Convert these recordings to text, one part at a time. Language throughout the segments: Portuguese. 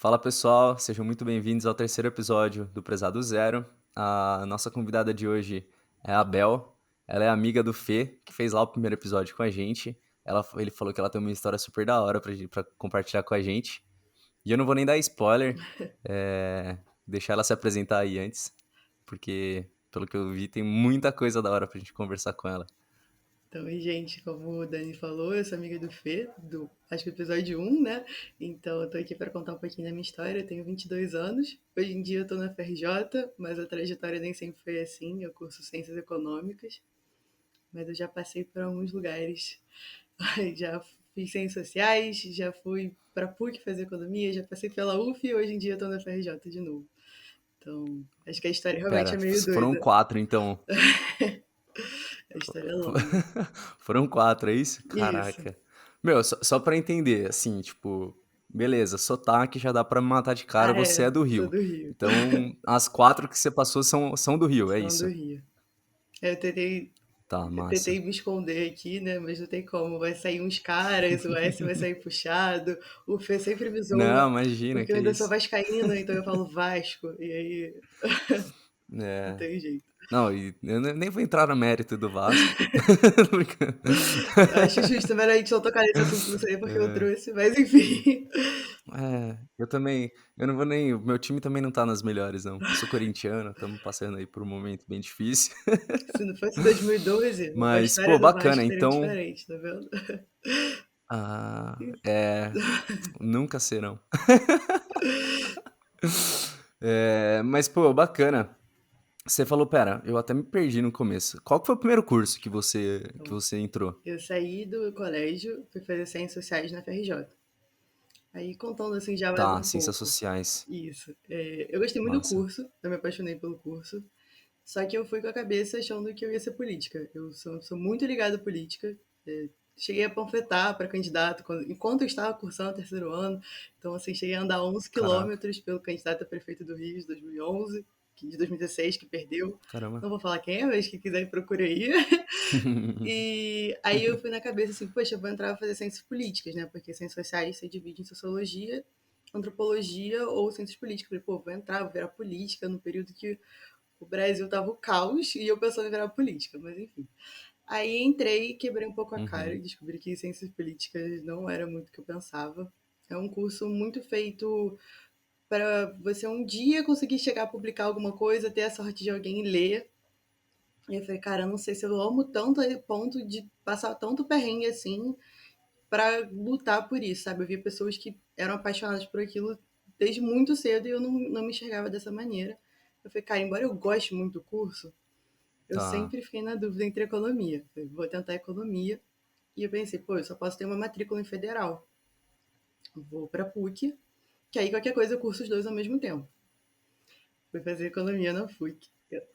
Fala pessoal, sejam muito bem-vindos ao terceiro episódio do Prezado Zero. A nossa convidada de hoje é a Bel. Ela é amiga do Fê, que fez lá o primeiro episódio com a gente. Ele falou que ela tem uma história super da hora pra compartilhar com a gente. E eu não vou nem dar spoiler, deixar ela se apresentar aí antes, porque pelo que eu vi tem muita coisa da hora pra gente conversar com ela. Então, e, gente, como o Dani falou, eu sou amiga do Fê, acho que episódio um, né? Então, eu tô aqui para contar um pouquinho da minha história. Eu tenho 22 anos. Hoje em dia eu tô na FRJ, mas a trajetória nem sempre foi assim. Eu curso Ciências Econômicas, mas eu já passei por alguns lugares. Já fiz Ciências Sociais, já fui para PUC fazer Economia, já passei pela UF e hoje em dia eu tô na FRJ de novo. Então, acho que a história realmente Pera, é meio foram doida. quatro então. A história é longa. Foram quatro, é isso? Isso. Caraca. Meu, só pra entender, assim, tipo, beleza, sotaque já dá pra me matar de cara, Ah, você é é, do sou Rio. do Rio. Então, as quatro que você passou são do Rio, é São do isso? Rio. Eu tentei, Tá, eu massa. tentei me esconder aqui, né? Mas não tem como. Vai sair uns caras, o S vai sair puxado. O Fê sempre me Não, zoa, imagina, porque eu que ainda sou isso. vascaína, então eu falo Vasco. E aí não É. tem jeito. Não, e eu nem vou entrar no mérito do Vasco. Tô brincando. Eu acho justo, mas a gente não tocar nesse assunto, não sei porque eu trouxe, mas enfim. Eu também, eu não vou nem, o meu time também não tá nas melhores, não. Eu sou corintiano, estamos passando aí por um momento bem difícil. Se não fosse 2012, a Mas, história pô, do Vasco bacana, seria então. diferente, tá vendo? Ah, nunca serão. Mas, pô, bacana. Você falou, pera, eu até me perdi no começo. Qual que foi o primeiro curso que Então, você entrou? eu saí do colégio, fui fazer Ciências Sociais na FRJ. Aí, contando assim já mais Tá, um Ciências pouco. Sociais. Isso. Eu gostei muito do Massa. curso, eu me apaixonei pelo curso. Só que eu fui com a cabeça achando que eu ia ser política. Eu sou muito ligada à política. É, cheguei a panfletar para candidato enquanto eu estava cursando o terceiro ano. Então, assim, cheguei a andar 11 Caraca. quilômetros pelo candidato a prefeito do Rio de 2011, de 2016, que perdeu. Caramba. Não vou falar quem é, mas quem quiser procura aí. E aí eu fui na cabeça assim, poxa, eu vou entrar pra fazer ciências políticas, né? Porque ciências sociais se divide em sociologia, antropologia ou ciências políticas. Falei, pô, vou entrar, vou virar política no período que o Brasil tava o caos e eu pensando em virar política, mas enfim. Aí entrei, quebrei um pouco a cara e Uhum. descobri que ciências políticas não era muito o que eu pensava. É um curso muito feito para você um dia conseguir chegar a publicar alguma coisa, ter a sorte de alguém ler. E eu falei, cara, eu não sei se eu amo tanto a ponto de passar tanto perrengue assim para lutar por isso, sabe? Eu vi pessoas que eram apaixonadas por aquilo desde muito cedo e eu não me enxergava dessa maneira. Eu falei, cara, embora eu goste muito do curso, eu Tá. sempre fiquei na dúvida entre economia. Eu falei, vou tentar economia. E eu pensei, pô, eu só posso ter uma matrícula em federal. Vou para PUC, que aí qualquer coisa eu curso os dois ao mesmo tempo. Fui fazer economia na PUC.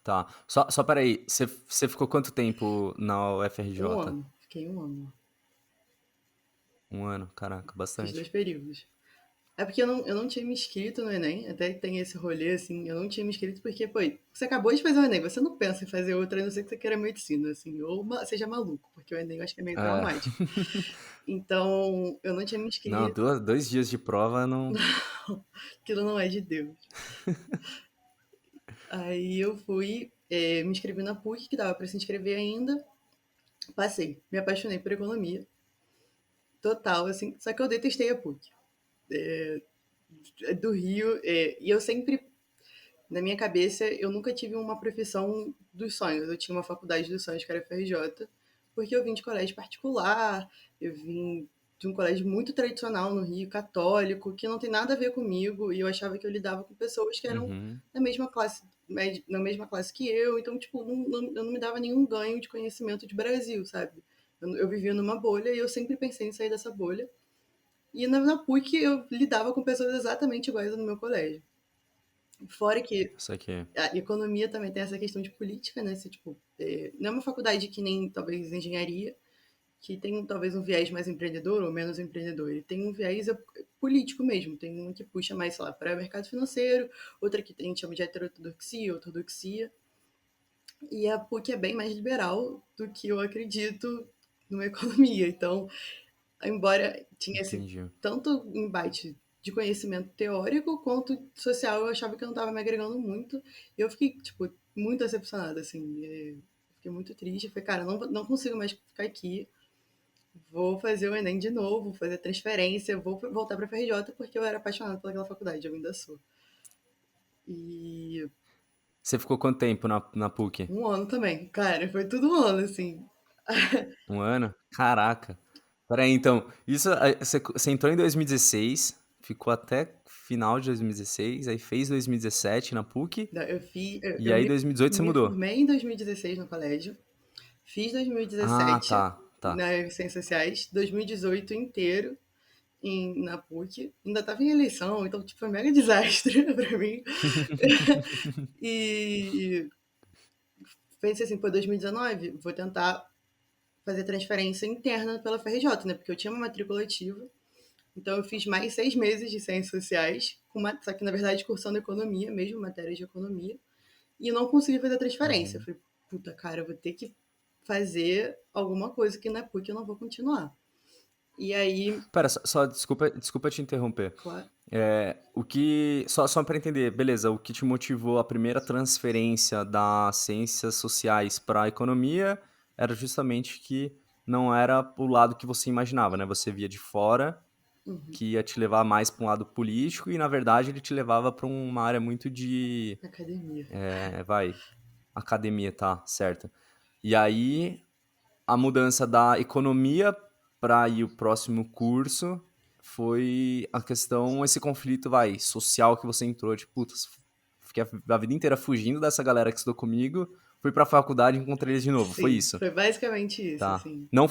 Tá. Só peraí, você ficou quanto tempo na Um UFRJ? ano, fiquei um ano. Um ano, caraca, Fiz dois bastante. períodos. É porque eu não tinha me inscrito no Enem, até tem esse rolê, assim, eu não tinha me inscrito porque, pô, você acabou de fazer o Enem, você não pensa em fazer outra, a não ser que você queira medicina, assim, ou seja maluco, porque o Enem eu acho que é meio É. traumático. Então, eu não tinha me Não, inscrito, 2 dias de prova não. aquilo não é de Deus. Aí eu fui, me inscrevi na PUC, que dava pra se inscrever ainda, passei, me apaixonei por economia, total, assim, só que eu detestei a PUC, do Rio, e eu sempre na minha cabeça, eu nunca tive uma profissão dos sonhos. Eu tinha uma faculdade dos sonhos, que era a FRJ, porque eu vim de colégio particular, eu vim de um colégio muito tradicional no Rio, católico, que não tem nada a ver comigo, e eu achava que eu lidava com pessoas que eram Uhum. da mesma classe, na mesma classe que eu, então, tipo, eu não me dava nenhum ganho de conhecimento de Brasil, sabe? Eu vivia numa bolha e eu sempre pensei em sair dessa bolha. E na PUC eu lidava com pessoas exatamente iguais no meu colégio. Fora que Isso aqui. a economia também tem essa questão de política, né? Se, tipo, não é uma faculdade que nem talvez engenharia, que tem talvez um viés mais empreendedor ou menos empreendedor. Ele tem um viés político mesmo. Tem um que puxa mais, sei lá, para o mercado financeiro, outra que a gente chama de heterodoxia, ortodoxia. E a PUC é bem mais liberal do que eu acredito numa economia. Então, embora tinha esse Entendi. tanto embate de conhecimento teórico quanto social eu achava que eu não estava me agregando muito. E eu fiquei, tipo, muito decepcionada, assim. Fiquei muito triste. Falei, cara, não consigo mais ficar aqui. Vou fazer o Enem de novo, vou fazer transferência, vou voltar para a FRJ porque eu era apaixonada pelaquela faculdade, eu ainda sou. E Você ficou quanto tempo na PUC? um ano também, cara, foi tudo um ano, assim. Um ano? Caraca. Peraí, então, você entrou em 2016, ficou até final de 2016, aí fez 2017 na PUC, Eu fiz, e eu aí me, 2018 você me mudou. formei em 2016 no colégio, fiz Ah, 2017 tá, tá. nas Ciências Sociais, 2018 inteiro na PUC, ainda estava em eleição, então tipo, foi um mega desastre para mim. E pensei assim, pô, 2019, vou tentar fazer transferência interna pela FRJ, né? Porque eu tinha uma matrícula ativa. Então eu fiz mais 6 meses de ciências sociais, só que na verdade cursando economia, mesmo matérias de economia, e não consegui fazer a transferência. Eu Uhum. falei, puta cara, eu vou ter que fazer alguma coisa que na PUC eu não vou continuar. E aí, Pera, só desculpa te interromper. claro, Só para entender, beleza, o que te motivou a primeira transferência das ciências sociais para a economia era justamente que não era o lado que você imaginava, né? Você via de fora que ia te levar mais para um lado político e, na verdade, ele te levava para uma área muito de, academia. vai, academia, tá, certo. E aí, a mudança da economia para ir o próximo curso foi a questão, esse conflito, vai, social que você entrou, de putz, fiquei a vida inteira fugindo dessa galera que estudou comigo, fui pra faculdade e encontrei eles de novo, foi Sim, isso? foi basicamente isso, Tá. assim. Não,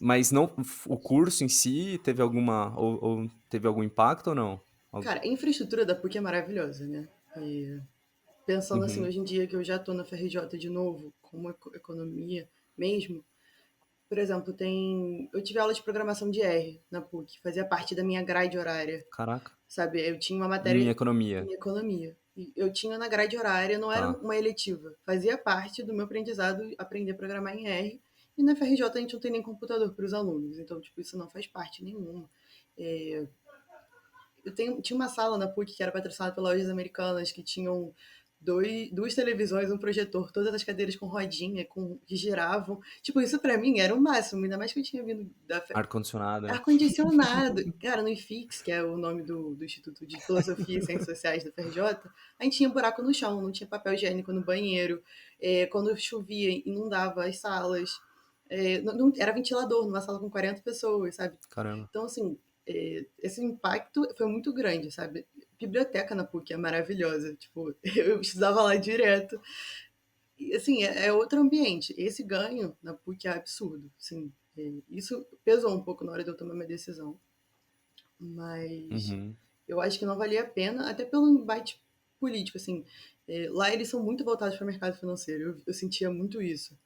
mas não, o curso em si teve ou teve algum impacto ou não? Cara, a infraestrutura da PUC é maravilhosa, né? E pensando assim, Uhum, hoje em dia que eu já tô na FRJ de novo, como economia mesmo, por exemplo, eu tive aula de programação de R na PUC, fazia parte da minha grade horária, caraca. sabe? Eu tinha uma Em matéria economia, em economia. E eu tinha na grade horária, não era tá. uma eletiva, fazia parte do meu aprendizado aprender a programar em R. E na FRJ a gente não tem nem computador para os alunos, então, tipo, isso não faz parte nenhuma. É, tinha uma sala na PUC que era patrocinada pelas lojas americanas, que tinham duas televisões, um projetor, todas as cadeiras com rodinha, que giravam. Tipo, isso pra mim era o máximo, ainda mais que eu tinha vindo da Ar-condicionado, né? ar-condicionado. Cara, no IFIX, que é o nome do Instituto de Filosofia e Ciências Sociais da FRJ, a gente tinha buraco no chão, não tinha papel higiênico no banheiro. Quando chovia, inundava as salas. Era ventilador numa sala com 40 pessoas, sabe? Caramba. Então, assim, esse impacto foi muito grande, sabe? Biblioteca na PUC é maravilhosa, tipo, eu estudava lá direto. E, assim, é outro ambiente. Esse ganho na PUC é absurdo, assim. Isso pesou um pouco na hora de eu tomar minha decisão, mas Uhum, eu acho que não valia a pena, até pelo embate político, assim. Lá eles são muito voltados para o mercado financeiro, eu sentia muito isso.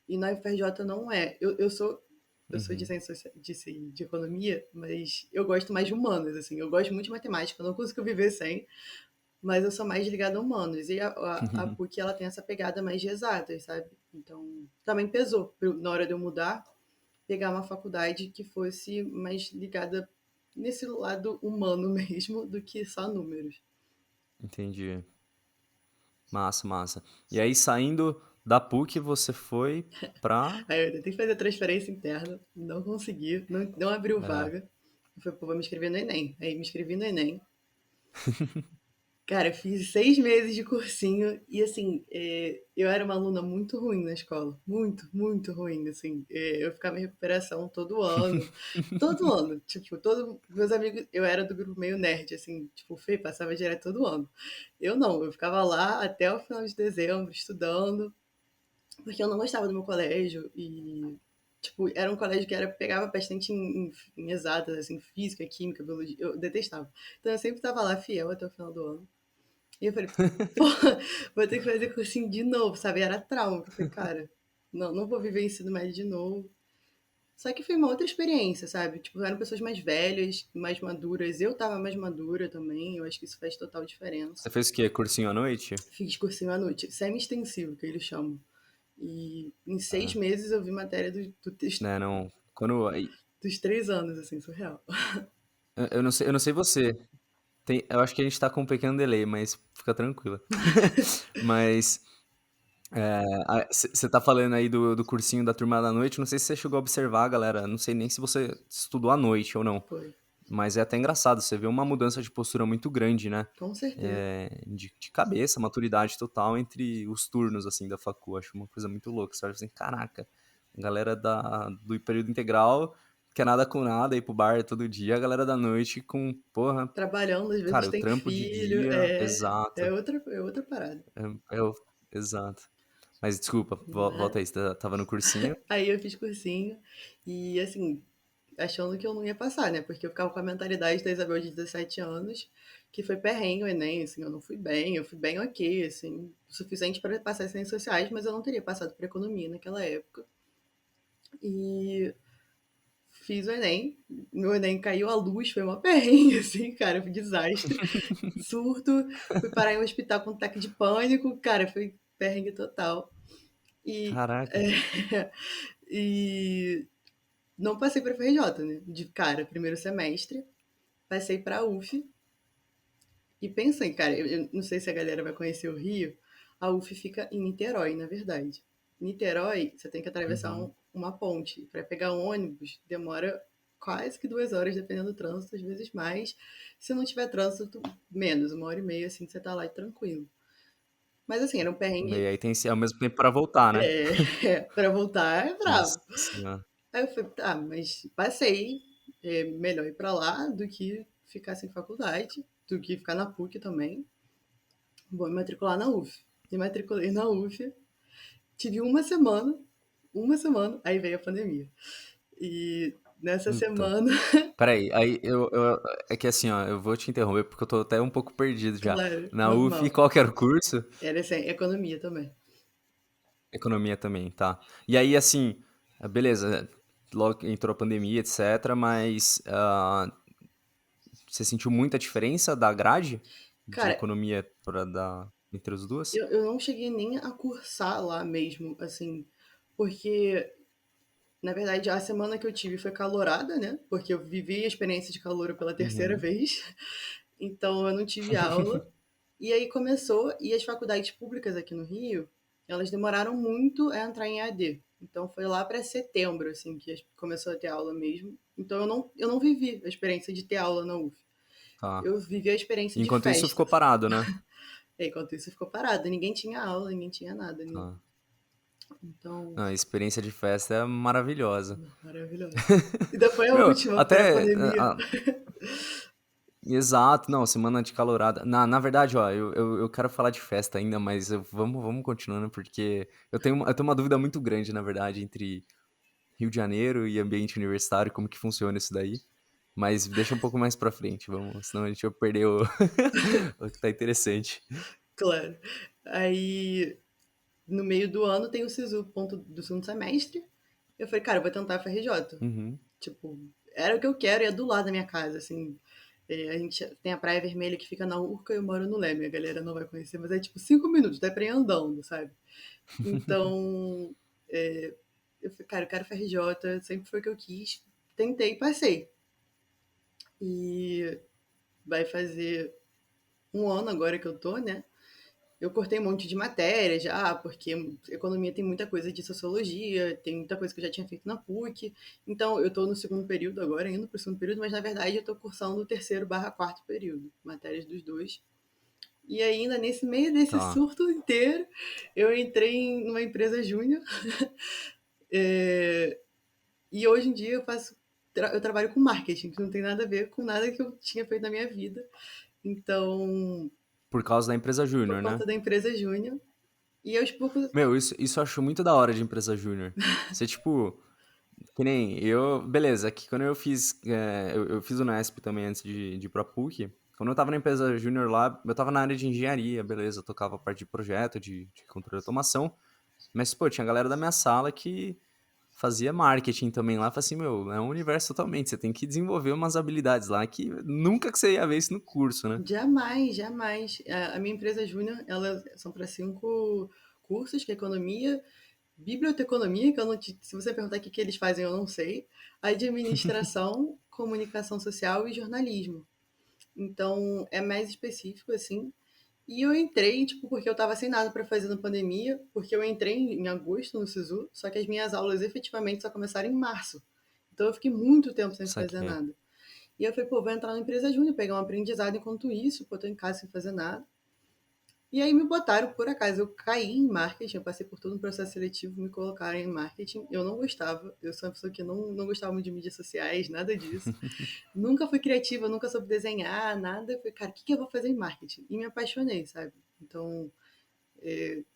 E na UFRJ não é. Eu sou de uhum. ciência de economia, mas eu gosto mais de humanas, assim. Eu gosto muito de matemática, eu não consigo viver sem, mas eu sou mais ligada a humanos. E a PUC, ela tem essa pegada mais de exatas, sabe? Então, também pesou na hora de eu mudar, pegar uma faculdade que fosse mais ligada nesse lado humano mesmo do que só números. Entendi. Massa, massa. E aí, saindo da PUC, você foi pra. Aí eu tentei fazer a transferência interna, não consegui, não abriu É, vaga. Eu falei, pô, vou me inscrever no Enem. Aí me inscrevi no Enem. Cara, fiz 6 meses de cursinho e, assim, eu era uma aluna muito ruim na escola. Muito, muito ruim, assim. Eu ficava em recuperação todo ano. Todo ano. Tipo, meus amigos... Eu era do grupo meio nerd, assim. Tipo, o Fê passava direto todo ano. Eu não. Eu ficava lá até o final de dezembro, estudando. Porque eu não gostava do meu colégio e... Tipo, era um colégio que pegava bastante em exatas, assim, física, química, biologia. Eu detestava. Então eu sempre estava lá fiel até o final do ano. E eu falei, pô, vou ter que fazer cursinho de novo, sabe? Era trauma. Eu falei, cara, não vou viver ensino médio de novo. Só que foi uma outra experiência, sabe? Tipo, eram pessoas mais velhas, mais maduras. Eu tava mais madura também. Eu acho que isso faz total diferença. você fez o quê? Cursinho à noite? Fiz cursinho à noite, semi-extensivo, que eles chamam. E em seis Ah, meses eu vi matéria né, não. Quando. dos 3 anos, assim, surreal. Eu não sei você. Eu acho que a gente tá com um pequeno delay, mas fica tranquila. Mas você tá falando aí do cursinho da turma da noite. Não sei se você chegou a observar, galera. Não sei nem se você estudou à noite ou não. Foi, Mas é até engraçado. Você vê uma mudança de postura muito grande, né? com certeza. De cabeça, maturidade total entre os turnos, assim, da facu. Acho uma coisa muito louca. Você olha assim, caraca, a galera do período integral quer nada com nada, ir pro bar todo dia. A galera da noite com, porra, Trabalhando, às cara, vezes eu tem trampo de filho, dia, exato. é outra parada. Exato. Mas desculpa, volta Mas aí, você tava no cursinho. aí eu fiz cursinho e, assim, achando que eu não ia passar, né? Porque eu ficava com a mentalidade da Isabel de 17 anos, que foi perrengue o Enem, assim, eu não fui bem, eu fui bem ok, assim, o suficiente para passar as ciências sociais, mas eu não teria passado para economia naquela época. E fiz o Enem, meu Enem caiu a luz, foi uma perrengue, assim, cara, foi um desastre, surto, fui parar em um hospital com um ataque de pânico, cara, foi perrengue total. E, Caraca. é, e não passei para FRJ, né? De cara, primeiro semestre, passei para a UF e pensei, cara, eu não sei se a galera vai conhecer o Rio, a UF fica em Niterói, na verdade. Niterói, você tem que atravessar Uhum. uma ponte. Para pegar um ônibus, demora quase que 2 horas, dependendo do trânsito, às vezes mais. Se não tiver trânsito, menos, 1 hora e meia, assim, você tá lá tranquilo. Mas assim, era um E perrengue. aí tem ao mesmo tempo pra voltar, né? Para voltar é Nossa bravo. senhora. Aí eu falei, tá, mas passei, é melhor ir para lá do que ficar sem faculdade, do que ficar na PUC também. Vou me matricular na UF. Me matriculei na UF, tive uma semana, aí veio a pandemia. E nessa Puta. semana, Peraí, aí é que assim, ó, eu vou te interromper porque eu tô até um pouco perdido já. claro, Na UF, normal. qual que era o curso? Era assim, economia também. Economia também, tá. E aí, assim, beleza, logo entrou a pandemia, etc, mas você sentiu muita diferença da grade de Cara, economia para dar entre as duas? eu não cheguei nem a cursar lá mesmo, assim, porque, na verdade, a semana que eu tive foi calorada, né? Porque eu vivi a experiência de calor pela terceira Uhum. vez, então eu não tive aula. E aí começou, e as faculdades públicas aqui no Rio, elas demoraram muito a entrar em EAD. Então foi lá para setembro, assim, que começou a ter aula mesmo. Então eu não vivi a experiência de ter aula na UF. Tá. Eu vivi a experiência de Enquanto isso ficou festas. parado, né? E enquanto isso ficou parado, ninguém tinha aula, ninguém tinha nada. Tá. Então, Não, a experiência de festa é maravilhosa. maravilhoso. Ainda foi a Meu, última, foi a até. pandemia. Exato, não, semana de calorada. Na verdade, ó, eu quero falar de festa ainda, mas vamos continuando, porque eu tenho uma dúvida muito grande, na verdade, entre Rio de Janeiro e ambiente universitário, como que funciona isso daí. Mas deixa um pouco mais pra frente, vamos, senão a gente vai perder o que tá interessante. Claro. Aí, no meio do ano, tem o SISU, ponto do segundo semestre. Eu falei, cara, eu vou tentar a FRJ. Uhum. Tipo, era o que eu quero e é do lado da minha casa, assim. A gente tem a Praia Vermelha que fica na Urca e eu moro no Leme, a galera não vai conhecer, mas é tipo 5 minutos, dá pra ir andando, sabe? Então, eu falei, cara, eu quero FRJ, sempre foi o que eu quis. Tentei e passei. E vai fazer um ano agora que eu tô, né? Eu cortei um monte de matéria já, porque economia tem muita coisa de sociologia, tem muita coisa que eu já tinha feito na PUC. Então, eu estou no segundo período agora, indo para o segundo período, mas na verdade eu estou cursando o terceiro/quarto período, matérias dos dois. E ainda nesse meio desse Tá. surto inteiro, eu entrei em uma empresa júnior. É, e hoje em dia eu trabalho com marketing, que não tem nada a ver com nada que eu tinha feito na minha vida. Então, Por causa da empresa por júnior, né? conta da empresa júnior, e aos poucos. Meu, isso eu acho muito da hora de empresa júnior. Você, tipo, que nem eu, beleza, que quando eu fiz, eu fiz o Nesp também antes de ir pra PUC. Quando eu tava na empresa júnior lá, eu tava na área de engenharia, beleza, eu tocava a parte de projeto, de controle de automação. Mas, pô, tinha a galera da minha sala que fazia marketing também lá. Falei assim, meu, é um universo totalmente. Você tem que desenvolver umas habilidades lá que nunca que você ia ver isso no curso, né? Jamais, jamais. A minha empresa júnior, elas são para 5 cursos, que é economia, biblioteconomia, que eu não se você perguntar o que eles fazem, eu não sei, administração, comunicação social e jornalismo. Então, é mais específico, assim. E eu entrei, tipo, porque eu tava sem nada para fazer na pandemia, porque eu entrei em agosto no SISU, só que as minhas aulas efetivamente só começaram em março. Então eu fiquei muito tempo sem fazer Saquei. nada. E eu falei, pô, vou entrar na empresa júnior, pegar um aprendizado enquanto isso, pô, tô em casa sem fazer nada. E aí me botaram, por acaso, eu caí em marketing, eu passei por todo um processo seletivo, me colocaram em marketing. Eu não gostava, eu sou uma pessoa que não gostava muito de mídias sociais, nada disso. Nunca fui criativa, nunca soube desenhar, nada. Eu falei, cara, o que eu vou fazer em marketing? E me apaixonei, sabe? Então,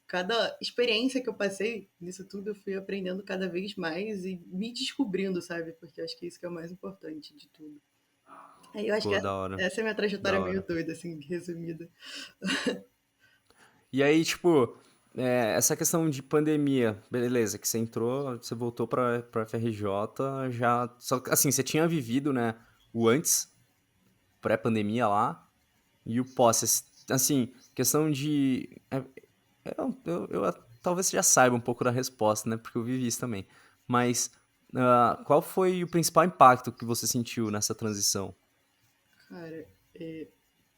cada experiência que eu passei nisso tudo, eu fui aprendendo cada vez mais e me descobrindo, sabe? Porque eu acho que isso que é o mais importante de tudo. Aí eu acho que Pô, da hora. essa é a minha Da trajetória meio hora. doida, assim, resumida. E aí, tipo, essa questão de pandemia, beleza, que você entrou, você voltou pra FRJ, já. Só que, assim, você tinha vivido, né, o antes, pré-pandemia lá, e o pós. Assim, questão de. Talvez você já saiba um pouco da resposta, né, porque eu vivi isso também. Mas, qual foi o principal impacto que você sentiu nessa transição? Cara,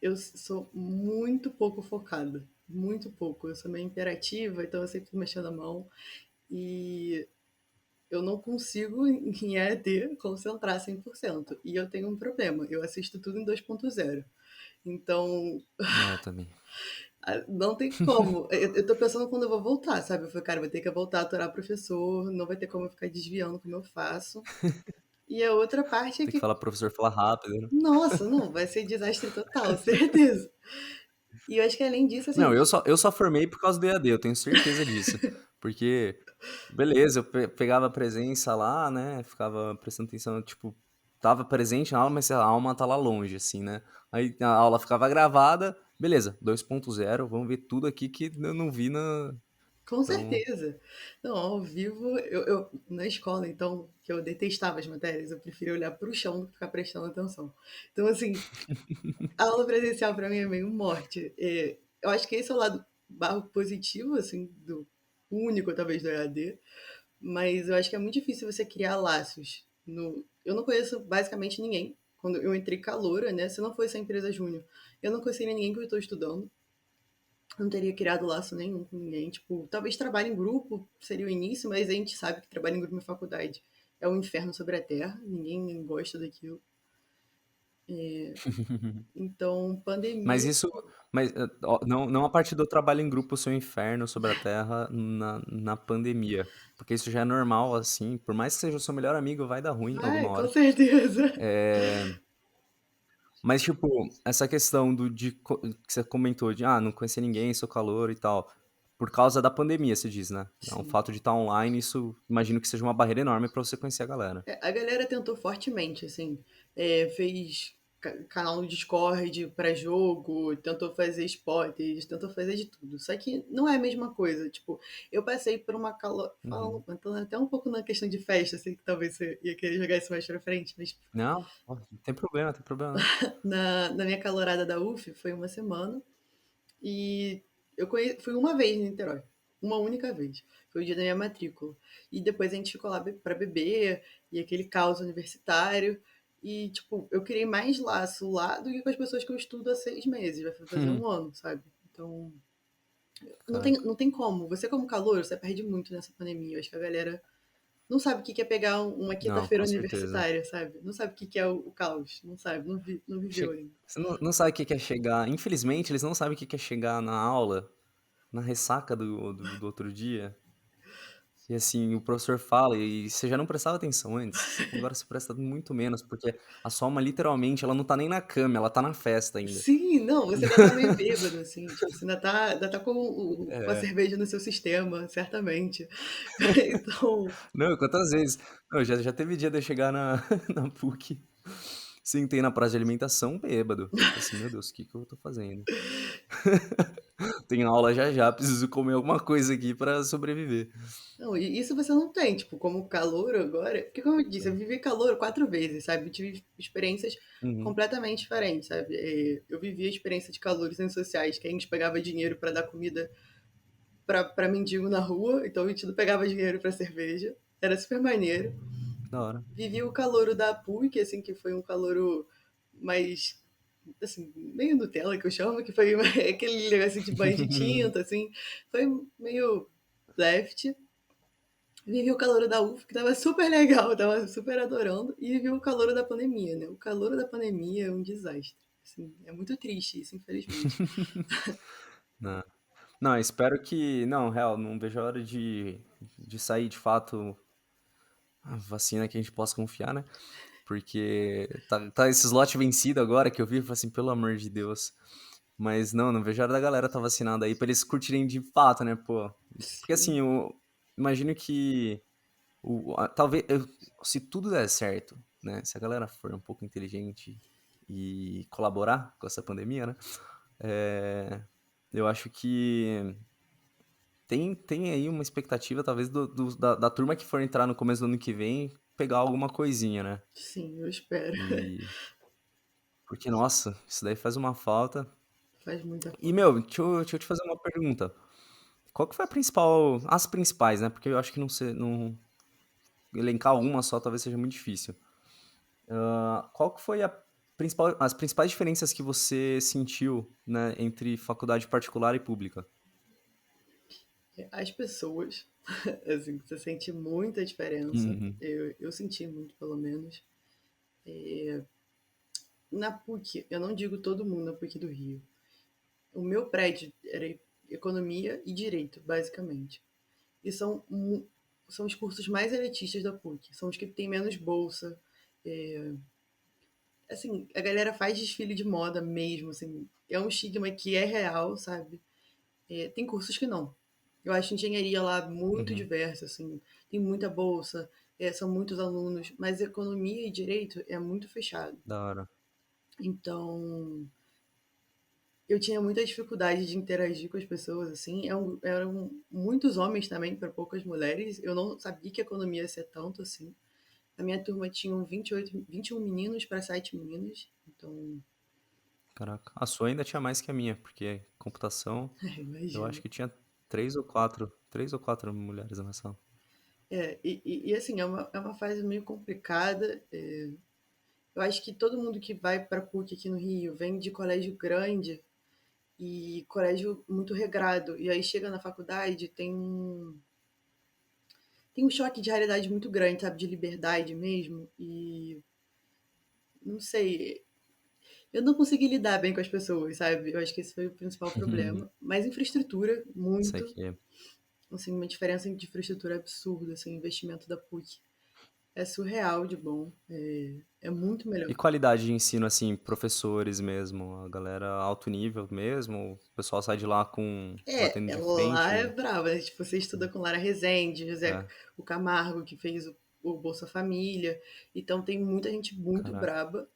eu sou muito pouco focada. Muito pouco. Eu sou meio imperativa, então eu sempre tô mexendo a mão. E eu não consigo, em EAD, concentrar 100%. E eu tenho um problema. Eu assisto tudo em 2.0. Então, É, eu também. não tem como. Eu tô pensando quando eu vou voltar, sabe? Eu falei, cara, vou ter que voltar a aturar professor, não vai ter como eu ficar desviando como eu faço. E a outra parte é Tem que que, falar pro professor falar rápido, né? nossa, não, vai ser desastre total, certeza. E eu acho que além disso, Não, assim, eu só formei por causa do EAD, eu tenho certeza disso. Porque, beleza, eu pegava a presença lá, né? Ficava prestando atenção, tipo, tava presente na aula, mas a alma tá lá longe, assim, né? Aí a aula ficava gravada, beleza, 2.0, vamos ver tudo aqui que eu não vi na. com Então. certeza. Não, ao vivo, na escola, então, que eu detestava as matérias, eu preferia olhar para o chão do que ficar prestando atenção. Então, assim, a aula presencial para mim é meio morte. Eu acho que esse é o lado barro positivo, assim, do único, talvez, do EAD, mas eu acho que é muito difícil você criar laços. Eu não conheço basicamente ninguém. Quando eu entrei caloura, né? Se não fosse a empresa júnior, eu não conhecia ninguém que eu estou estudando. Não teria criado laço nenhum com ninguém. Tipo, talvez trabalho em grupo seria o início, mas a gente sabe que trabalho em grupo na faculdade é um inferno sobre a terra. Ninguém gosta daquilo. Então, Mas pandemia. isso. Mas ó, não a partir do trabalho em grupo, o seu inferno sobre a Terra na pandemia. Porque isso já é normal, assim. Por mais que seja o seu melhor amigo, vai dar ruim alguma Vai, com hora. certeza. Mas, tipo, essa questão que você comentou de, não conhecer ninguém, sou calor e tal. Por causa da pandemia, você diz, né? O Sim. fato de estar online, isso imagino que seja uma barreira enorme pra você conhecer a galera. A galera tentou fortemente, assim. Fez canal no Discord para jogo, tentou fazer spots, tentou fazer de tudo. Só que não é a mesma coisa. Tipo, eu passei por uma Uhum. falando até um pouco na questão de festa, assim, que talvez você ia querer jogar isso mais pra frente, mas Não, ó, não tem problema, não tem problema não. na minha calorada da UF foi uma semana e fui uma vez em Niterói. Uma única vez. Foi o dia da minha matrícula. E depois a gente ficou lá pra beber, e aquele caos universitário. E, tipo, eu criei mais laço lá do que com as pessoas que eu estudo há 6 meses. Vai fazer um ano, sabe? Então, Caraca. não tem como. Você, como calor, você perde muito nessa pandemia. Eu acho que a galera não sabe o que é pegar uma Não, quinta-feira com certeza. universitária, sabe? Não sabe o que é o caos. Não sabe, não viveu ainda. Você não sabe o que que é chegar. Infelizmente, eles não sabem o que que é chegar na aula, na ressaca do outro dia. E assim, o professor fala, e você já não prestava atenção antes, agora você presta muito menos, porque a sua alma, literalmente, ela não tá nem na cama, ela tá na festa ainda. Sim, não, você ainda tá meio bêbado, assim, tipo, você ainda tá com, com a É. cerveja no seu sistema, certamente. Então, Não, quantas vezes? Não, já teve dia de eu chegar na, na PUC, sentei na praça de alimentação, bêbado. Falei assim, meu Deus, o que que eu tô fazendo? Tem aula já já, preciso comer alguma coisa aqui pra sobreviver. não, e isso você não tem, tipo, como calor agora, porque como eu disse, eu vivi calor 4 vezes, sabe? Eu tive experiências Uhum. completamente diferentes, sabe? Eu vivi a experiência de calores sociais, que a gente pegava dinheiro para dar comida para mendigo na rua, então a gente não pegava dinheiro para cerveja, era super maneiro. Da hora. Vivi o calouro da PUC, assim, que foi um calouro mais, assim, meio Nutella, que eu chamo, que foi aquele negócio de banho de tinta, assim, foi meio left. Vivi o calouro da UF, que tava super legal, tava super adorando, e vivi o calouro da pandemia, né? O calouro da pandemia é um desastre. Assim, é muito triste isso, infelizmente. Não. Não, espero que. Não, real, não vejo a hora de sair de fato a vacina que a gente possa confiar, né? Porque tá esse slot vencido agora que eu vi, eu falei assim, pelo amor de Deus. Mas não vejo a hora da galera tá vacinada aí pra eles curtirem de fato, né, pô? Porque assim, Sim, eu imagino que talvez se tudo der certo, né? Se a galera for um pouco inteligente e colaborar com essa pandemia, né? é, eu acho que tem aí uma expectativa, talvez, da turma que for entrar no começo do ano que vem pegar alguma coisinha, né? sim, eu espero. E. Porque, nossa, isso daí faz uma falta. Faz muita E, falta. meu, deixa eu te fazer uma pergunta. Qual que foi a principal. As principais, né? Porque eu acho que não elencar uma só talvez seja muito difícil. Qual que foi as principais diferenças que você sentiu, né, entre faculdade particular e pública? As pessoas, assim, você sente muita diferença. Uhum, Eu senti muito, pelo menos. Na PUC, eu não digo todo mundo na PUC do Rio. O meu prédio era economia e direito, basicamente. E são os cursos mais elitistas da PUC. São os que têm menos bolsa. É, assim, a galera faz desfile de moda mesmo, assim. É um estigma que é real, sabe? Tem cursos que não. Eu acho engenharia lá muito uhum, diversa, assim. Tem muita bolsa, são muitos alunos. Mas economia e direito é muito fechado. da hora. Então, eu tinha muita dificuldade de interagir com as pessoas, assim. Eram muitos homens também, para poucas mulheres. Eu não sabia que a economia ia ser tanto assim. A minha turma tinha 21 meninos para 7 meninas. Então, Caraca. A sua ainda tinha mais que a minha, porque computação, eu acho imagina. que tinha três ou quatro mulheres na sala. Assim, é uma fase meio complicada. Eu acho que todo mundo que vai para a PUC aqui no Rio vem de colégio grande e colégio muito regrado. E aí chega na faculdade, tem um choque de realidade muito grande, sabe? De liberdade mesmo. E não sei, eu não consegui lidar bem com as pessoas, sabe? Eu acho que esse foi o principal problema. Mas infraestrutura, Isso muito. aqui. Assim, uma diferença de infraestrutura absurda, assim, investimento da PUC. É surreal de bom. É muito melhor. E qualidade de ensino, assim, professores mesmo, a galera alto nível mesmo, o pessoal sai de lá com batendo de Lá é frente. brava, né? Tipo, você estuda com Lara Rezende, José É, o Camargo, que fez o Bolsa Família. Então tem muita gente muito caraca. braba.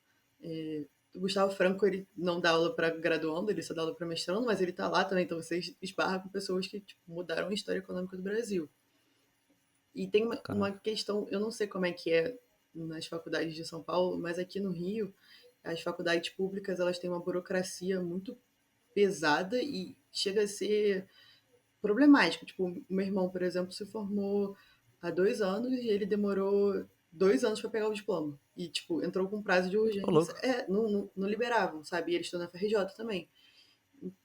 O Gustavo Franco, ele não dá aula para graduando, ele só dá aula para mestrando, mas ele tá lá também, então você esbarra com pessoas que tipo, mudaram a história econômica do Brasil. E tem uma Caraca. questão, eu não sei como é que é nas faculdades de São Paulo, mas aqui no Rio, as faculdades públicas, elas têm uma burocracia muito pesada e chega a ser problemático. Tipo, o meu irmão, por exemplo, se formou há 2 anos e ele demorou 2 anos para pegar o diploma. E, tipo, entrou com prazo de Ô, urgência. louco. Não liberavam, sabe? E ele estudou na FRJ também.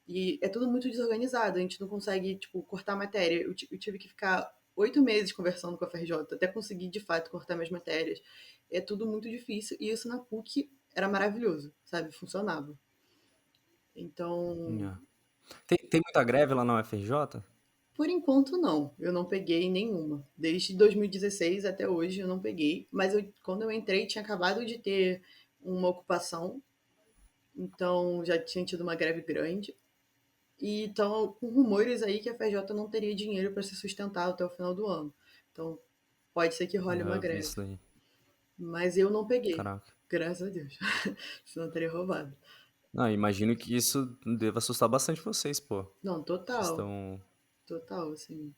E é tudo muito desorganizado, a gente não consegue, tipo, cortar matéria. Eu tive que ficar 8 meses conversando com a FRJ até conseguir, de fato, cortar minhas matérias. É tudo muito difícil. E isso na PUC era maravilhoso, sabe? Funcionava. Então, Nha. Tem muita greve lá na UFRJ? por enquanto, não. Eu não peguei nenhuma. Desde 2016 até hoje eu não peguei. Mas quando eu entrei, tinha acabado de ter uma ocupação. Então já tinha tido uma greve grande. E estão com rumores aí que a FJ não teria dinheiro para se sustentar até o final do ano. Então pode ser que role uma Eu vi greve. isso daí. Mas eu não peguei. Caraca. Graças a Deus. Senão eu teria roubado. Não, imagino que isso deva assustar bastante vocês, pô. Não, Vocês total. estão. Total, assim.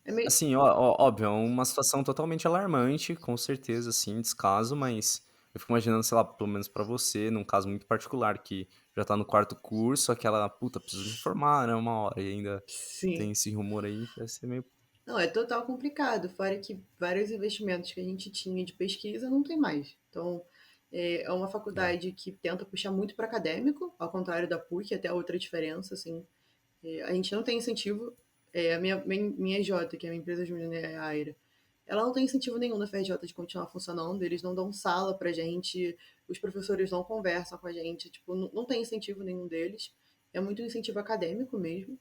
É meio. Assim, óbvio, é uma situação totalmente alarmante, com certeza, assim, descaso, mas eu fico imaginando, sei lá, pelo menos pra você, num caso muito particular, que já tá no quarto curso, aquela, puta, preciso me formar, né, uma hora, e ainda Sim. tem esse rumor aí, deve ser meio. Não, é total complicado, fora que vários investimentos que a gente tinha de pesquisa não tem mais. Então, é uma É. faculdade que tenta puxar muito para acadêmico, ao contrário da PUC, até outra diferença, assim. A gente não tem incentivo. A minha J, que é a minha empresa júnior, né, a Aira, ela não tem incentivo nenhum na FRJ de continuar funcionando, eles não dão sala pra gente, os professores não conversam com a gente, tipo, não tem incentivo nenhum deles. É muito incentivo acadêmico mesmo.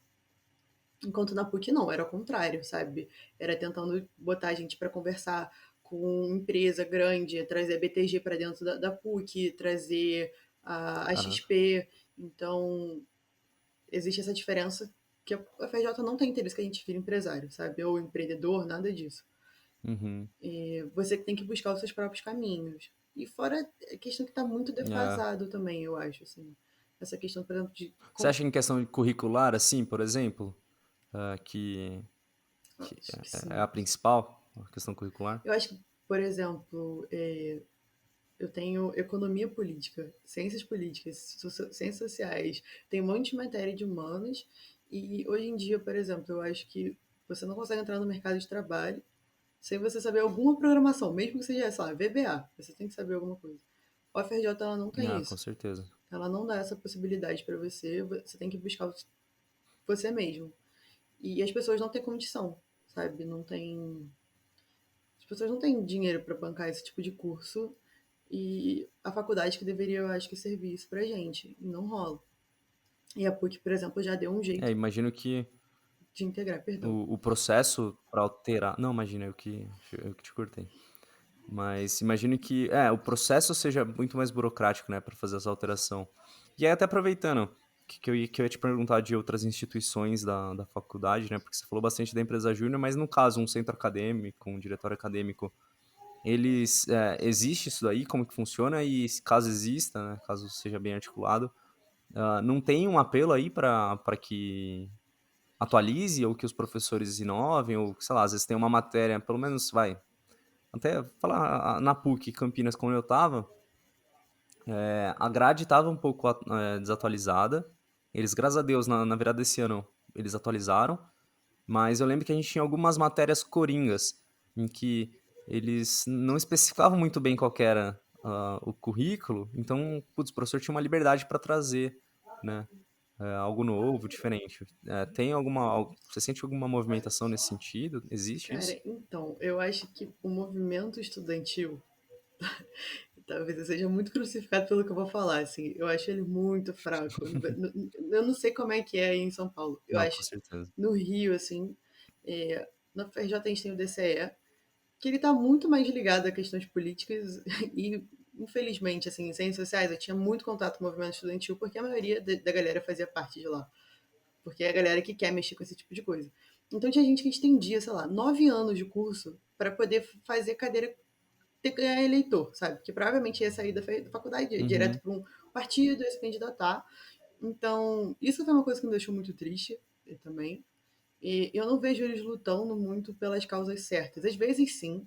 Enquanto na PUC não, era o contrário, sabe? Era tentando botar a gente para conversar com empresa grande, trazer a BTG para dentro da PUC, trazer a Caraca. XP. Então, existe essa diferença que a FJ não tem interesse que a gente vire empresário, sabe? Ou empreendedor, nada disso. Uhum. Você tem que buscar os seus próprios caminhos. E fora a questão que está muito É. defasado também, eu acho, assim. Essa questão, por exemplo, de... Você acha que em questão de curricular, assim, por exemplo, que Acho que é a sim. principal, a questão curricular? Eu acho que, por exemplo, eu tenho economia política, ciências políticas, ciências sociais, tem um monte de matéria de humanas, e hoje em dia, por exemplo, eu acho que você não consegue entrar no mercado de trabalho sem você saber alguma programação, mesmo que seja, sei lá, VBA, você tem que saber alguma coisa. A UFRJ, ela não tem Ah, com isso. certeza. Ela não dá essa possibilidade para você, você tem que buscar você mesmo. E as pessoas não têm condição, sabe? Não tem. As pessoas não têm dinheiro para bancar esse tipo de curso e a faculdade que deveria, eu acho que, servir isso pra gente, e não rola. E a PUC, por exemplo, já deu um É, jeito imagino que de integrar, perdão. o processo para alterar. Não, imagina, eu que te cortei. Mas imagino que o processo seja muito mais burocrático, né, para fazer essa alteração. E aí, até aproveitando, que eu ia te perguntar de outras instituições da faculdade, né, porque você falou bastante da empresa júnior, mas no caso, um centro acadêmico, um diretório acadêmico, existe isso daí? Como que funciona? E caso exista, né, caso seja bem articulado, não tem um apelo aí para que atualize ou que os professores inovem, ou sei lá, às vezes tem uma matéria, pelo menos vai, até falar na PUC Campinas, quando eu tava, a grade tava um pouco desatualizada. Eles, graças a Deus, na virada desse ano, eles atualizaram. Mas eu lembro que a gente tinha algumas matérias coringas, em que eles não especificavam muito bem qual que era o currículo. Então, putz, o professor tinha uma liberdade para trazer, né, algo novo, diferente. Tem você sente alguma movimentação nesse sentido? Existe isso? Cara, então, eu acho que o movimento estudantil, talvez eu seja muito crucificado pelo que eu vou falar, assim, eu acho ele muito fraco. Eu não sei como é que é aí em São Paulo. Eu Não, com acho certeza. no Rio, assim, na FRJ a gente tem o DCE, que ele está muito mais ligado a questões políticas e, infelizmente, assim, em ciências sociais, eu tinha muito contato com o movimento estudantil porque a maioria da galera fazia parte de lá. Porque é a galera que quer mexer com esse tipo de coisa. Então tinha gente que estendia, sei lá, 9 anos de curso para poder fazer cadeira ter que ganhar eleitor, sabe? Que provavelmente ia sair da faculdade direto Uhum. para um partido e se candidatar. Então, isso foi uma coisa que me deixou muito triste também. E eu não vejo eles lutando muito pelas causas certas. Às vezes, sim.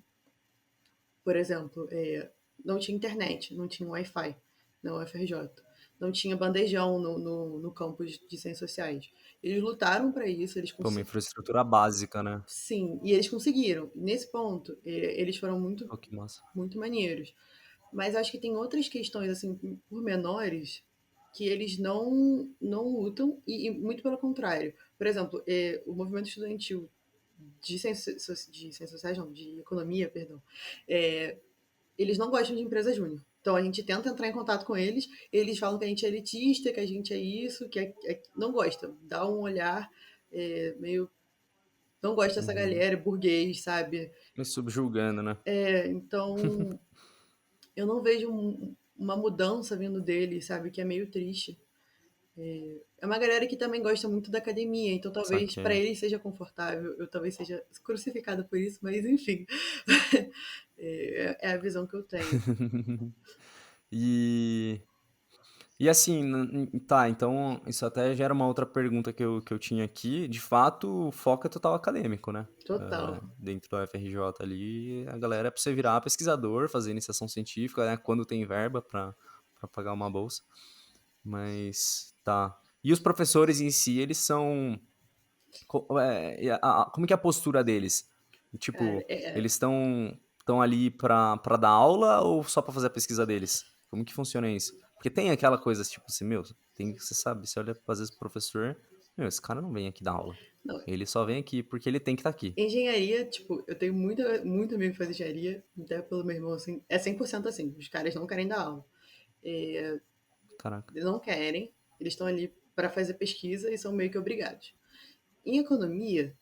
Por exemplo, não tinha internet, não tinha Wi-Fi na UFRJ. Não tinha bandejão no campus de ciências sociais. Eles lutaram para isso, eles Pô, uma conseguiram. infraestrutura básica, né? Sim, e eles conseguiram. Nesse ponto, eles foram muito, Pô, que massa. muito maneiros. Mas acho que tem outras questões, assim, por menores, que eles não lutam, e muito pelo contrário. Por exemplo, o movimento estudantil de ciências sociais, não, de economia, perdão, é, eles não gostam de empresa júnior. Então a gente tenta entrar em contato com eles, eles falam que a gente é elitista, que a gente é isso, não gosta. Dá um olhar meio. Não gosta dessa Uhum. galera, burguês, sabe? Me subjulgando, né? Então eu não vejo uma mudança vindo deles, sabe? Que é meio triste. É uma galera que também gosta muito da academia, então talvez para Saquei. eles seja confortável, eu talvez seja crucificada por isso, mas enfim. É a visão que eu tenho. E, e assim, tá, então isso até gera uma outra pergunta que eu tinha aqui. De fato, o foco é total acadêmico, né? Total. Dentro da UFRJ ali, a galera é pra você virar pesquisador, fazer iniciação científica, né? Quando tem verba pra pagar uma bolsa. Mas, tá. E os professores em si, eles são Como que é a postura deles? Cara, Tipo, eles estão ali pra dar aula ou só pra fazer a pesquisa deles? Como que funciona isso? Porque tem aquela coisa, tipo assim, meu, você sabe, você olha às vezes pro professor, meu, esse cara não vem aqui dar aula. não, Ele só vem aqui porque ele tem que estar aqui. engenharia, tipo, eu tenho muito amigo que faz engenharia, até pelo meu irmão, assim, é 100% assim, os caras não querem dar aula. Caraca. Eles não querem, eles estão ali para fazer pesquisa e são meio que obrigados. Em economia,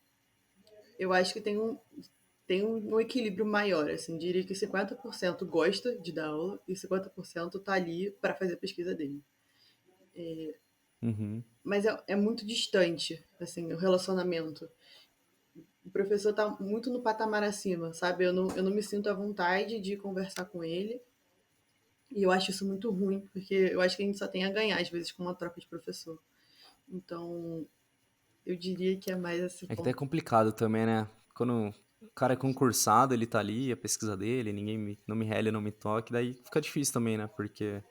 eu acho que tem um equilíbrio maior, assim, diria que 50% gosta de dar aula e 50% tá ali para fazer a pesquisa dele. Uhum. Mas é muito distante, assim, o relacionamento. O professor tá muito no patamar acima, sabe? Eu não me sinto à vontade de conversar com ele. E eu acho isso muito ruim, porque eu acho que a gente só tem a ganhar, às vezes, com uma troca de professor. Então, eu diria que é mais esse É que daí é ponto. complicado também, né? Quando o cara é concursado, ele tá ali, a pesquisa dele, não me rele, não me toque, daí fica difícil também, né? Porque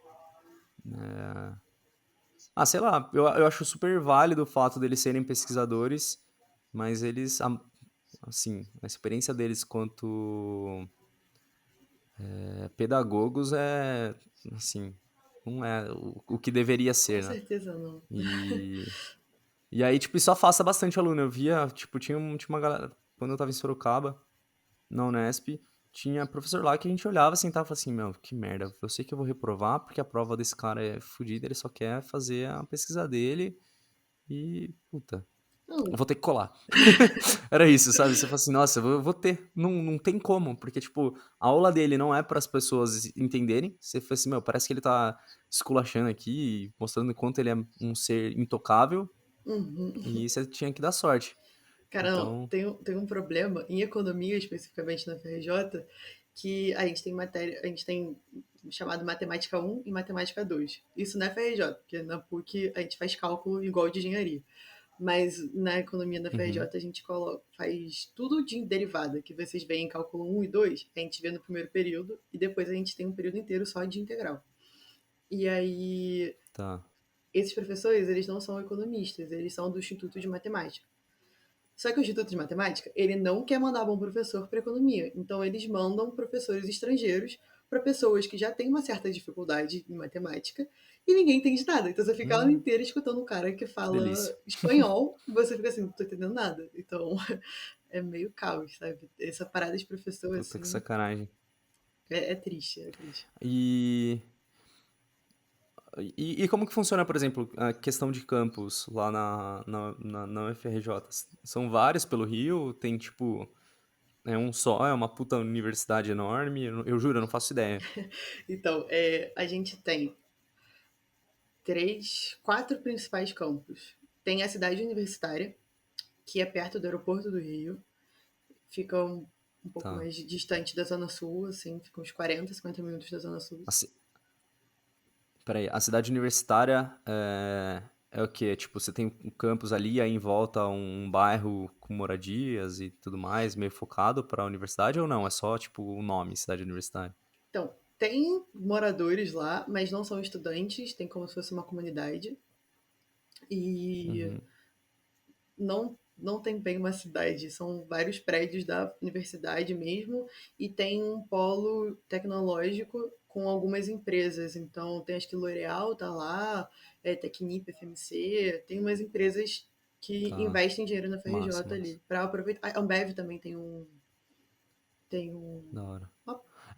sei lá, eu acho super válido o fato deles serem pesquisadores, mas assim, a experiência deles quanto pedagogos assim, não é o que deveria Com ser, né? certeza não. E, e aí, tipo, isso afasta bastante aluno. Eu via, tipo, tinha uma galera, quando eu tava em Sorocaba, na Unesp, tinha professor lá que a gente olhava, sentava e falava assim, meu, que merda, eu sei que eu vou reprovar porque a prova desse cara é fodida, ele só quer fazer a pesquisa dele e, puta, Não, vou ter que colar. Era isso, sabe? Você fala assim, nossa, eu vou ter. Não, não tem como, porque, tipo, a aula dele não é para as pessoas entenderem. Você fala assim, meu, parece que ele tá esculachando aqui, mostrando o quanto ele é um ser intocável, uhum. e você tinha que dar sorte. Cara, não, Então, tem um problema em economia, especificamente na FRJ, que a gente tem matéria, a gente tem chamado matemática 1 e matemática 2. Isso na FRJ, porque na PUC a gente faz cálculo igual de engenharia. Mas na economia da uhum, FRJ a gente faz tudo de derivada, que vocês veem em cálculo 1 e 2, a gente vê no primeiro período, e depois a gente tem um período inteiro só de integral. E aí, tá. esses professores, eles não são economistas, eles são do Instituto de Matemática. Só que o Instituto de Matemática, ele não quer mandar bom professor para economia. Então, eles mandam professores estrangeiros para pessoas que já têm uma certa dificuldade em matemática e ninguém entende nada. Então, você fica a aula Hum, inteira escutando um cara que que fala delícia. espanhol e você fica assim, não tô entendendo nada. Então, é meio caos, sabe? Essa parada de professor, Puta que assim, sacanagem. é triste, é triste. E, e como que funciona, por exemplo, a questão de campus lá na UFRJ? São vários pelo Rio? Tem, tipo, é um só? É uma puta universidade enorme? Eu juro, eu não faço ideia. Então, a gente tem quatro principais campos. Tem a cidade universitária, que é perto do aeroporto do Rio, fica um pouco Tá. mais distante da Zona Sul, assim, fica uns 40, 50 minutos da Zona Sul. A, ci- Peraí, a cidade universitária é o quê? Tipo, você tem um campus ali, aí em volta um bairro com moradias e tudo mais, meio focado pra universidade ou não? É só, tipo, o nome, cidade universitária? Então, tem moradores lá, mas não são estudantes, tem como se fosse uma comunidade. E Uhum, não tem bem uma cidade, são vários prédios da universidade mesmo, e tem um polo tecnológico com algumas empresas. Então, tem acho que L'Oréal tá lá, Tecnip, FMC, tem umas empresas que tá. investem dinheiro na Massa, FRJ massa. ali, para aproveitar. A Ambev também tem Da hora.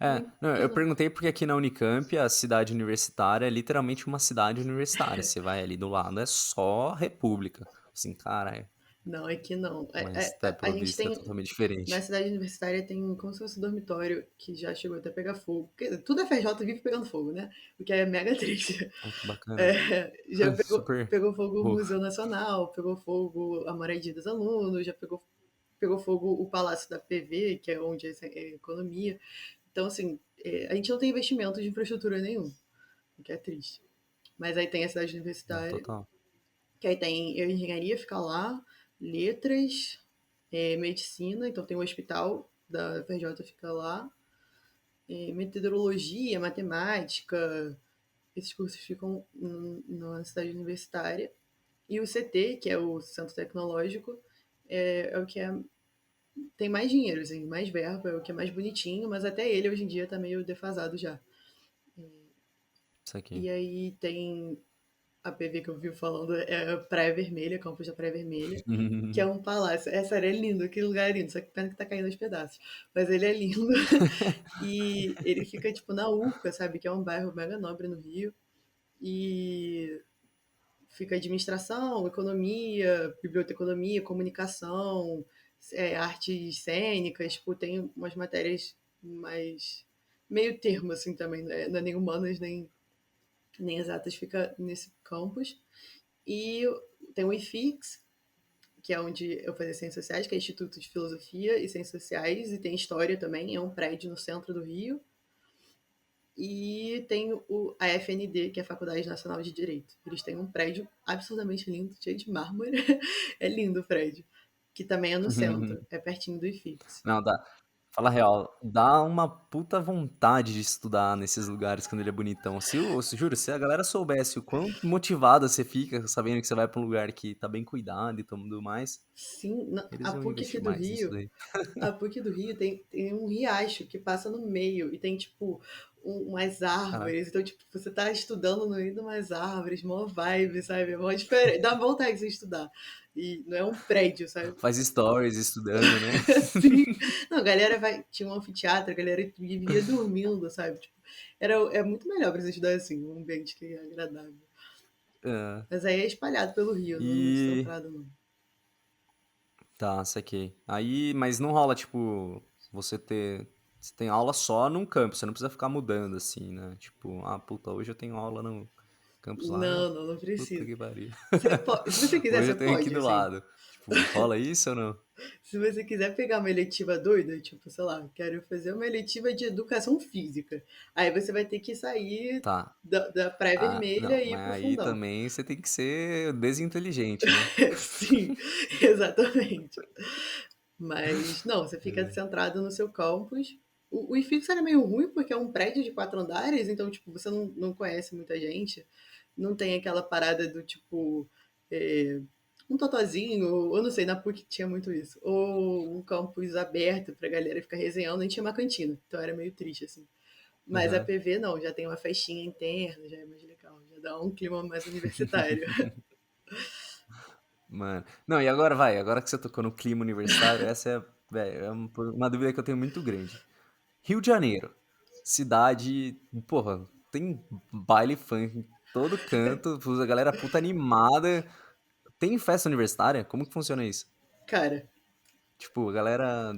uma Não, eu empresa. perguntei porque aqui na Unicamp a cidade universitária é literalmente uma cidade universitária. Você vai ali do lado, é só república. Assim, cara, Não, aqui não. mas tá, A pelo gente visto é tem. totalmente Na diferente. cidade universitária tem como se fosse um dormitório que já chegou até a pegar fogo. Quer dizer, tudo é FJ vive pegando fogo, né? O que é mega triste. Ah, que bacana. Já Super. pegou fogo o Pô, Museu Nacional, pegou fogo a moradia dos alunos, já pegou fogo o Palácio da PV, que é onde é economia. Então, assim, a gente não tem investimento de infraestrutura nenhum, o que é triste. Mas aí tem a cidade não, universitária, total. que aí tem engenharia, fica lá, letras, medicina, então tem o hospital da FRJ, fica lá, metodologia, matemática, esses cursos ficam na cidade universitária. E o CT, que é o Centro Tecnológico, é o que tem mais dinheiro, assim, mais verba, é o que é mais bonitinho, mas até ele hoje em dia tá meio defasado já. Isso aqui. E aí tem a PV que eu vi falando, é a Praia Vermelha, Campos da Praia Vermelha, que é um palácio. Essa área é lindo, aquele lugar é lindo, só que pena que tá caindo aos pedaços. Mas ele é lindo. E ele fica, tipo, na Urca, sabe? Que é um bairro mega nobre no Rio. E fica administração, economia, biblioteconomia, comunicação, artes cênicas, tipo, tem umas matérias mais meio termo, assim, também, né? Não é nem humanas, nem exatas, fica nesse campus. E tem o IFIX, que é onde eu fazia Ciências Sociais, que é Instituto de Filosofia e Ciências Sociais, e tem História também, é um prédio no centro do Rio. E tem a FND, que é a Faculdade Nacional de Direito. Eles têm um prédio absurdamente lindo, cheio de mármore. É lindo o prédio. Que também é no centro, é pertinho do IFIX. Não, dá. Fala a real, dá uma puta vontade de estudar nesses lugares quando ele é bonitão. Juro, se a galera soubesse o quão motivada você fica sabendo que você vai pra um lugar que tá bem cuidado e tudo mais, Sim, a eles iam PUC aqui investir do mais nisso Rio, daí. a PUC do Rio tem um riacho que passa no meio e tem, tipo, umas Caraca. árvores. Então, tipo, você tá estudando no meio de umas árvores, mó vibe, sabe? É mó diferente. Dá vontade de você estudar. E não é um prédio, sabe? Faz stories estudando, né? Assim. Não, a galera vai. Tinha um anfiteatro, a galera vivia dormindo, sabe? Tipo, é muito melhor pra você estudar assim, um ambiente que é agradável. É. Mas aí é espalhado pelo Rio, não é muito E. centrado, não. Tá, saquei. Aí, mas não rola, tipo, você ter. Você tem aula só num campus, você não precisa ficar mudando assim, né? Tipo, ah, puta, hoje eu tenho aula no campus lá. Não Puta precisa. que pariu. Se você quiser, Hoje você eu tenho aqui pode, do assim. lado. Tipo, rola isso ou não? Se você quiser pegar uma eletiva doida, tipo, sei lá, quero fazer uma eletiva de educação física. Aí você vai ter que sair Tá. da praia Ah, não, vermelha e ir mas pro aí fundão. também você tem que ser desinteligente, né? Sim, exatamente. Mas, não, você fica É. centrado no seu campus. O IFIX era meio ruim porque é um prédio de 4 andares, então, tipo, você não conhece muita gente. Não tem aquela parada do tipo. é, um totozinho, ou eu não sei, na PUC tinha muito isso. Ou um campus aberto pra galera ficar resenhando, nem tinha uma cantina. Então era meio triste, assim. Mas a Aham. PV não, já tem uma festinha interna, já é mais legal, já dá um clima mais universitário. Mano. Não, e agora vai, agora que você tocou no clima universitário, essa é, velho, é uma dúvida que eu tenho muito grande. Rio de Janeiro, cidade, porra, tem baile funk em todo canto, a galera puta animada. Tem festa universitária? Como que funciona isso? Cara, Tipo, a galera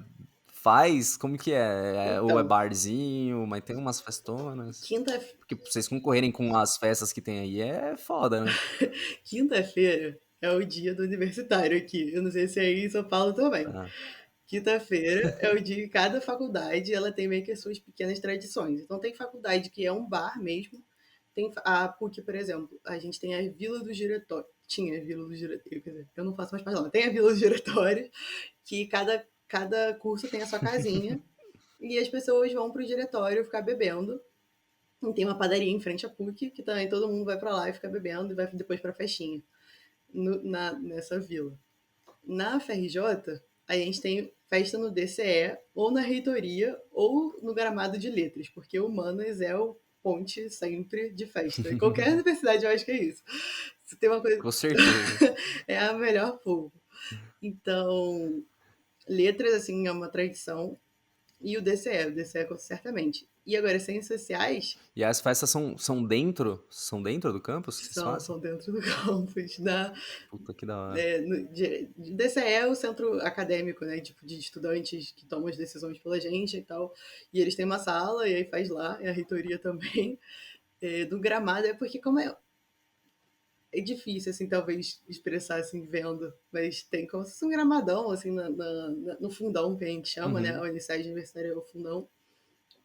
faz, como que é? Ou é então, barzinho, mas tem umas festonas? quinta, Porque pra vocês concorrerem com as festas que tem aí é foda, né? quinta-feira é o dia do universitário aqui. Eu não sei se é aí em São Paulo também. Tá. Quinta-feira é o dia que cada faculdade ela tem meio que as suas pequenas tradições. Então tem faculdade que é um bar mesmo. Tem a PUC, por exemplo, a gente tem a Vila do Diretório. Tinha a Vila do Diretório, quer dizer, eu não faço mais parte não. Tem a Vila do Diretório, que cada curso tem a sua casinha. E as pessoas vão pro diretório ficar bebendo. E tem uma padaria em frente à PUC, que também todo mundo vai para lá e fica bebendo e vai depois pra festinha nessa vila. Na FRJ, a gente tem festa no DCE, ou na reitoria, ou no gramado de letras, porque Humanas é o ponte sempre de festa. Em qualquer universidade eu acho que é isso. Se tem uma coisa. Com certeza. É a melhor povo. Então, letras, assim, é uma tradição. E o DCE certamente. E agora, ciências sociais E as festas são dentro do campus que vocês fazem? são dentro do campus. Puta que da hora. DCE é o centro acadêmico, né? Tipo, de estudantes que tomam as decisões pela gente e tal. E eles têm uma sala, e aí faz lá, e a reitoria também. Do gramado, é porque como é difícil, assim, talvez expressar, assim, vendo, mas tem como se fosse um gramadão, assim, no fundão, que a gente chama, né? A Uhum. Unicef Universitária é o fundão.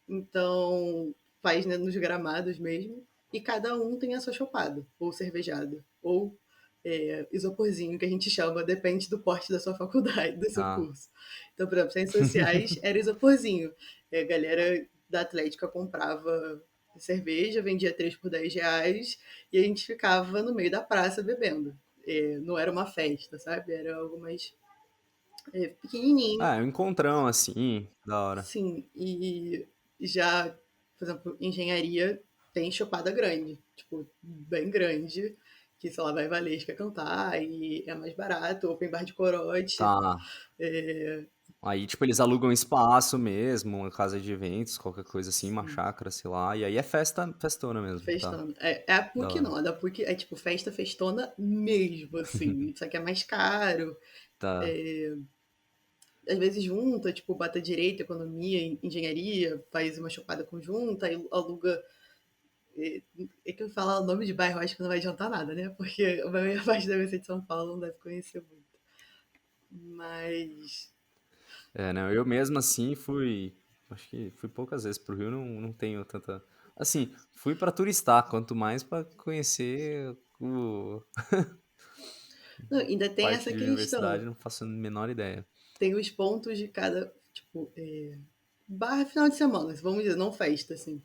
Então, faz, né, nos gramados mesmo. E cada um tem a sua chopada, ou cervejada, ou isoporzinho, que a gente chama, depende do porte da sua faculdade, do seu Ah. curso. Então, por exemplo, ciências sociais era isoporzinho. A galera da Atlética comprava cerveja, vendia 3 por 10 reais, e a gente ficava no meio da praça bebendo. Não era uma festa, sabe? Era algo mais. É pequenininho, Ah, é um encontrão, assim, da hora. sim, e já, por exemplo, engenharia tem chopada grande, tipo, bem grande, que, sei lá, vai Valesca cantar e é mais barato, open bar de corote, Tá. é, Aí, tipo, eles alugam espaço mesmo, uma casa de eventos, qualquer coisa assim, uma sim, chácara, sei lá. E aí é festa, festona mesmo, tá? festona. É a Da PUC hora. não, a da PUC é tipo festa festona mesmo, assim, só que é mais caro, Tá. às vezes junta, tipo, bata direito, economia, engenharia, faz uma chopada conjunta, aí aluga. É que eu falar o nome de bairro, acho que não vai adiantar nada, né? Porque a maior parte deve ser de São Paulo, não deve conhecer muito. Mas. É, né? Eu mesmo, assim, fui. Acho que fui poucas vezes pro Rio, não tenho tanta. Assim, fui pra turistar, quanto mais pra conhecer o Não, ainda tem parte essa de universidade, questão. não faço a menor ideia. Tem os pontos de cada. Tipo, barra final de semana, vamos dizer, não festa, assim.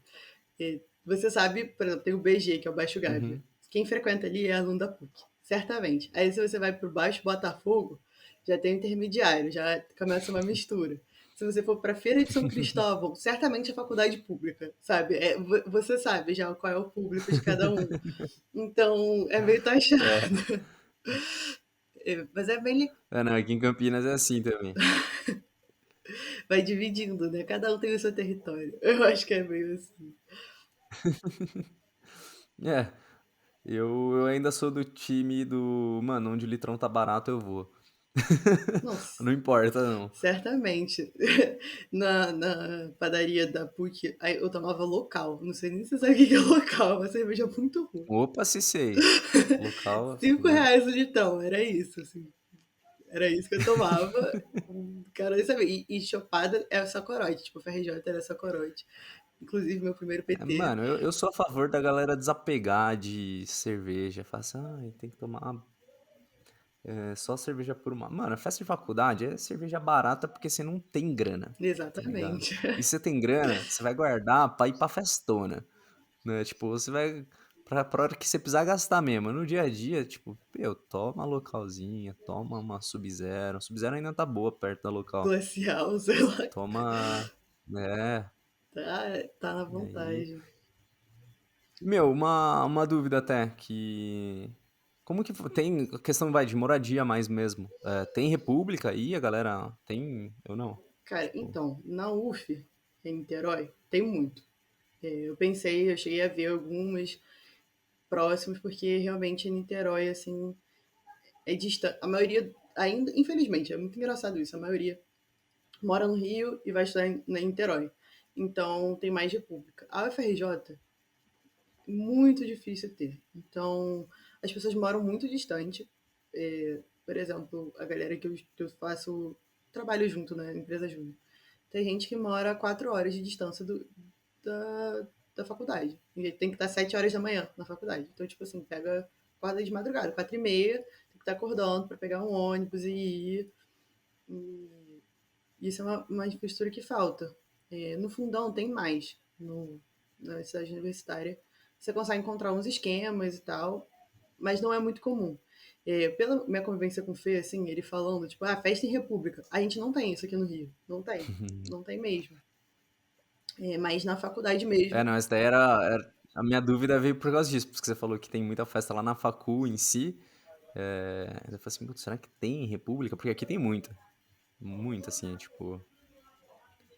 Você sabe, por exemplo, tem o BG, que é o Baixo Gávea. Uhum. Quem frequenta ali é aluno da PUC, certamente. Aí se você vai para o Baixo Botafogo, já tem intermediário, já começa uma mistura. Se você for para Feira de São Cristóvão, certamente é faculdade pública, sabe? Você sabe já qual é o público de cada um. Então, é meio taxado. É. Mas é bem. É, não, aqui em Campinas é assim também. Vai dividindo, né? Cada um tem o seu território. Eu acho que é meio assim. É, eu ainda sou do time do. Mano, onde o litrão tá barato, eu vou. Nossa. Não importa, não. Certamente. Na padaria da PUC, aí eu tomava local. Não sei nem se você sabe o que é local, uma cerveja muito ruim. Opa, se sei. Local, Cinco né? reais o litrão, era isso, assim. Era isso que eu tomava. Cara, nem sabia. E chopada é só corote, tipo, FRJ era só corote. Inclusive, meu primeiro É, PT. mano, eu sou a favor da galera desapegar de cerveja. Fala assim, ah, tem que tomar só cerveja por uma. Mano, festa de faculdade é cerveja barata porque você não tem grana, tá ligado? Exatamente. E se você tem grana, você vai guardar pra ir pra festona, né? Tipo, você vai pra hora que você precisar gastar mesmo. No dia a dia, tipo, meu, toma localzinha, toma uma Sub-Zero. Sub-Zero ainda tá boa perto da local. Glacial, sei lá. Toma, é, Tá na e aí. vontade. Meu, uma dúvida até, que. Como que tem a questão vai de moradia mais mesmo? É, tem república aí, a galera tem, eu não. Cara, Tipo, então, na UF, em Niterói, tem muito. Eu cheguei a ver algumas próximos, porque realmente Niterói, assim, é distante. A maioria, ainda, infelizmente, é muito engraçado isso, a maioria mora no Rio e vai estudar em Niterói. Então, tem mais república. A UFRJ, muito difícil ter. Então, as pessoas moram muito distante. Por exemplo, a galera que eu faço trabalho junto na empresa júnior. Tem gente que mora a 4 horas de distância da faculdade. E tem que estar 7 horas da manhã na faculdade. Então, tipo assim, acorda de madrugada, 4h30, tem que estar acordando para pegar um ônibus e ir. E isso é uma infraestrutura que falta. No fundão tem mais, na cidade universitária. Você consegue encontrar uns esquemas e tal, mas não é muito comum. Pela minha convivência com o Fê, assim, ele falando, tipo, festa em república. A gente não tem isso aqui no Rio. Não tem. Não tem mesmo. Mas na faculdade é, mesmo. não, essa daí era a minha dúvida veio por causa disso, porque você falou que tem muita festa lá na facul em si. Eu falei assim, "Putz, será que tem república? Porque aqui tem muita. Muita, assim, tipo.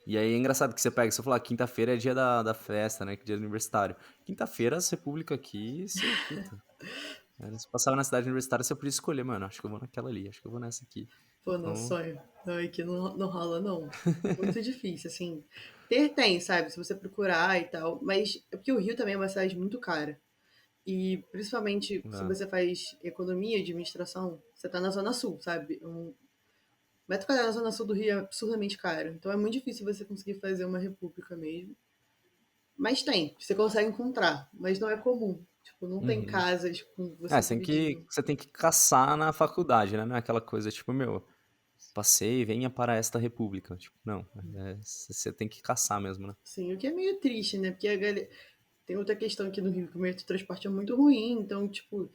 E aí é engraçado que você pega, você falou, quinta-feira é dia da festa, né? Que é dia do aniversário. Quinta-feira, as república aqui, você, puta. Você passava na cidade universitária, você podia escolher, mano, acho que eu vou naquela ali, acho que eu vou nessa aqui. Pô, não, Então, sonho. Não, aqui não rola, não. Muito difícil, assim. Ter tem, sabe? Se você procurar e tal. Mas é porque o Rio também é uma cidade muito cara. E principalmente se ah, você faz economia, administração, você tá na Zona Sul, sabe? Metro quadrado na Zona Sul do Rio é absurdamente caro. Então é muito difícil você conseguir fazer uma república mesmo. Mas tem, você consegue encontrar, mas não é comum. Tipo, não tem uhum. casas com É, você dividindo. você tem que caçar na faculdade, né? Não é aquela coisa, tipo, meu, passei, venha para esta república. Tipo, não, você tem que caçar mesmo, né? Sim, o que é meio triste, né? Porque tem outra questão aqui no Rio, que o meio de transporte é muito ruim, então, tipo,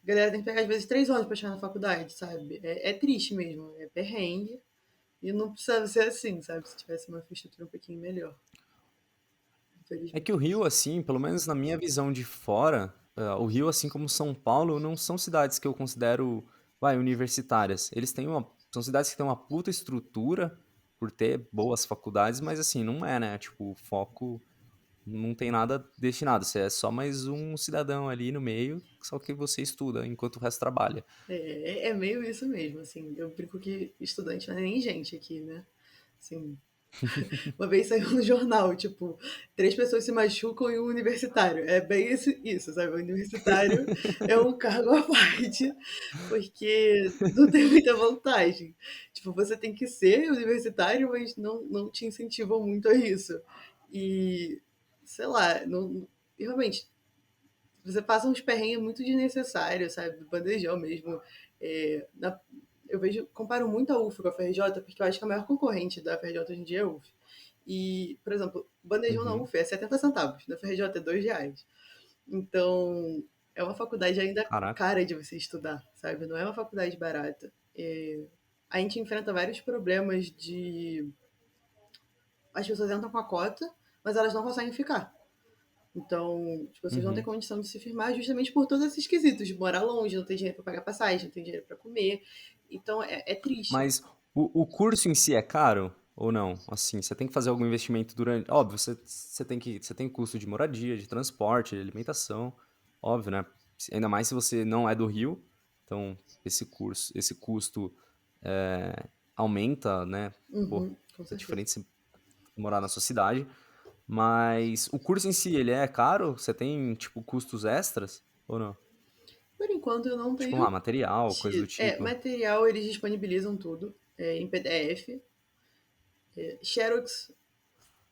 a galera tem que pegar às vezes 3 horas pra chegar na faculdade, sabe? É triste mesmo, é perrengue. E não precisava ser assim, sabe? Se tivesse uma infraestrutura um pouquinho melhor, É que o infelizmente. Rio, assim, pelo menos na minha visão de fora, o Rio, assim como São Paulo, não são cidades que eu considero, universitárias. Eles têm são cidades que têm uma puta estrutura por ter boas faculdades, mas assim, não é, né? Tipo, o foco não tem nada destinado. Você é só mais um cidadão ali no meio, só que você estuda enquanto o resto trabalha. É meio isso mesmo, assim. Eu brinco que estudante não é nem gente aqui, né? Assim, uma vez saiu no jornal, tipo, 3 pessoas se machucam em um universitário. É bem isso, sabe? O universitário é um cargo à parte, porque não tem muita vantagem. Tipo, você tem que ser universitário, mas não te incentivam muito a isso. E, sei lá, realmente, você passa uns perrengues muito desnecessários, sabe? Do bandejão mesmo. Eu vejo, comparo muito a UF com a FRJ, porque eu acho que a maior concorrente da FRJ hoje em dia é a UF. E, por exemplo, o bandejão na Uhum. UF é 70 centavos, na FRJ é R$ 2. Então, é uma faculdade ainda Caraca. cara de você estudar, sabe? Não é uma faculdade barata. A gente enfrenta vários problemas de. As pessoas entram com a cota, mas elas não conseguem ficar. Então, as pessoas não têm Uhum. condição de se firmar justamente por todos esses quesitos, de morar longe, não tem dinheiro para pagar passagem, não tem dinheiro para comer. Então, é triste. Mas o curso em si é caro ou não? Assim, você tem que fazer algum investimento durante. Óbvio, você tem custo de moradia, de transporte, de alimentação. Óbvio, né? Ainda mais se você não é do Rio. Então, esse custo aumenta, né? Pô, Uhum, com é certeza. diferente você morar na sua cidade. Mas o curso em si, ele é caro? Você tem, tipo, custos extras ou não? Por enquanto, eu não Tipo, tenho material, coisa do tido. tipo. Material, eles disponibilizam tudo em PDF. Xerox,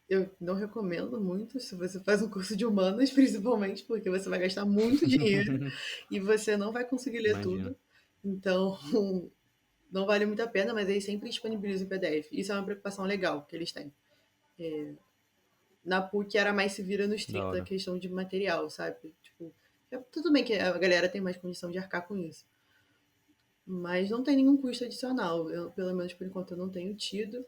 eu não recomendo muito se você faz um curso de humanas, principalmente, porque você vai gastar muito dinheiro e você não vai conseguir ler Imagina. tudo. Então, não vale muito a pena, mas eles sempre disponibilizam em PDF. Isso é uma preocupação legal que eles têm. Na PUC era mais se vira nos Da 30 a hora. questão de material, sabe? Tipo, tudo bem que a galera tem mais condição de arcar com isso. Mas não tem nenhum custo adicional. Eu, pelo menos por enquanto, eu não tenho tido.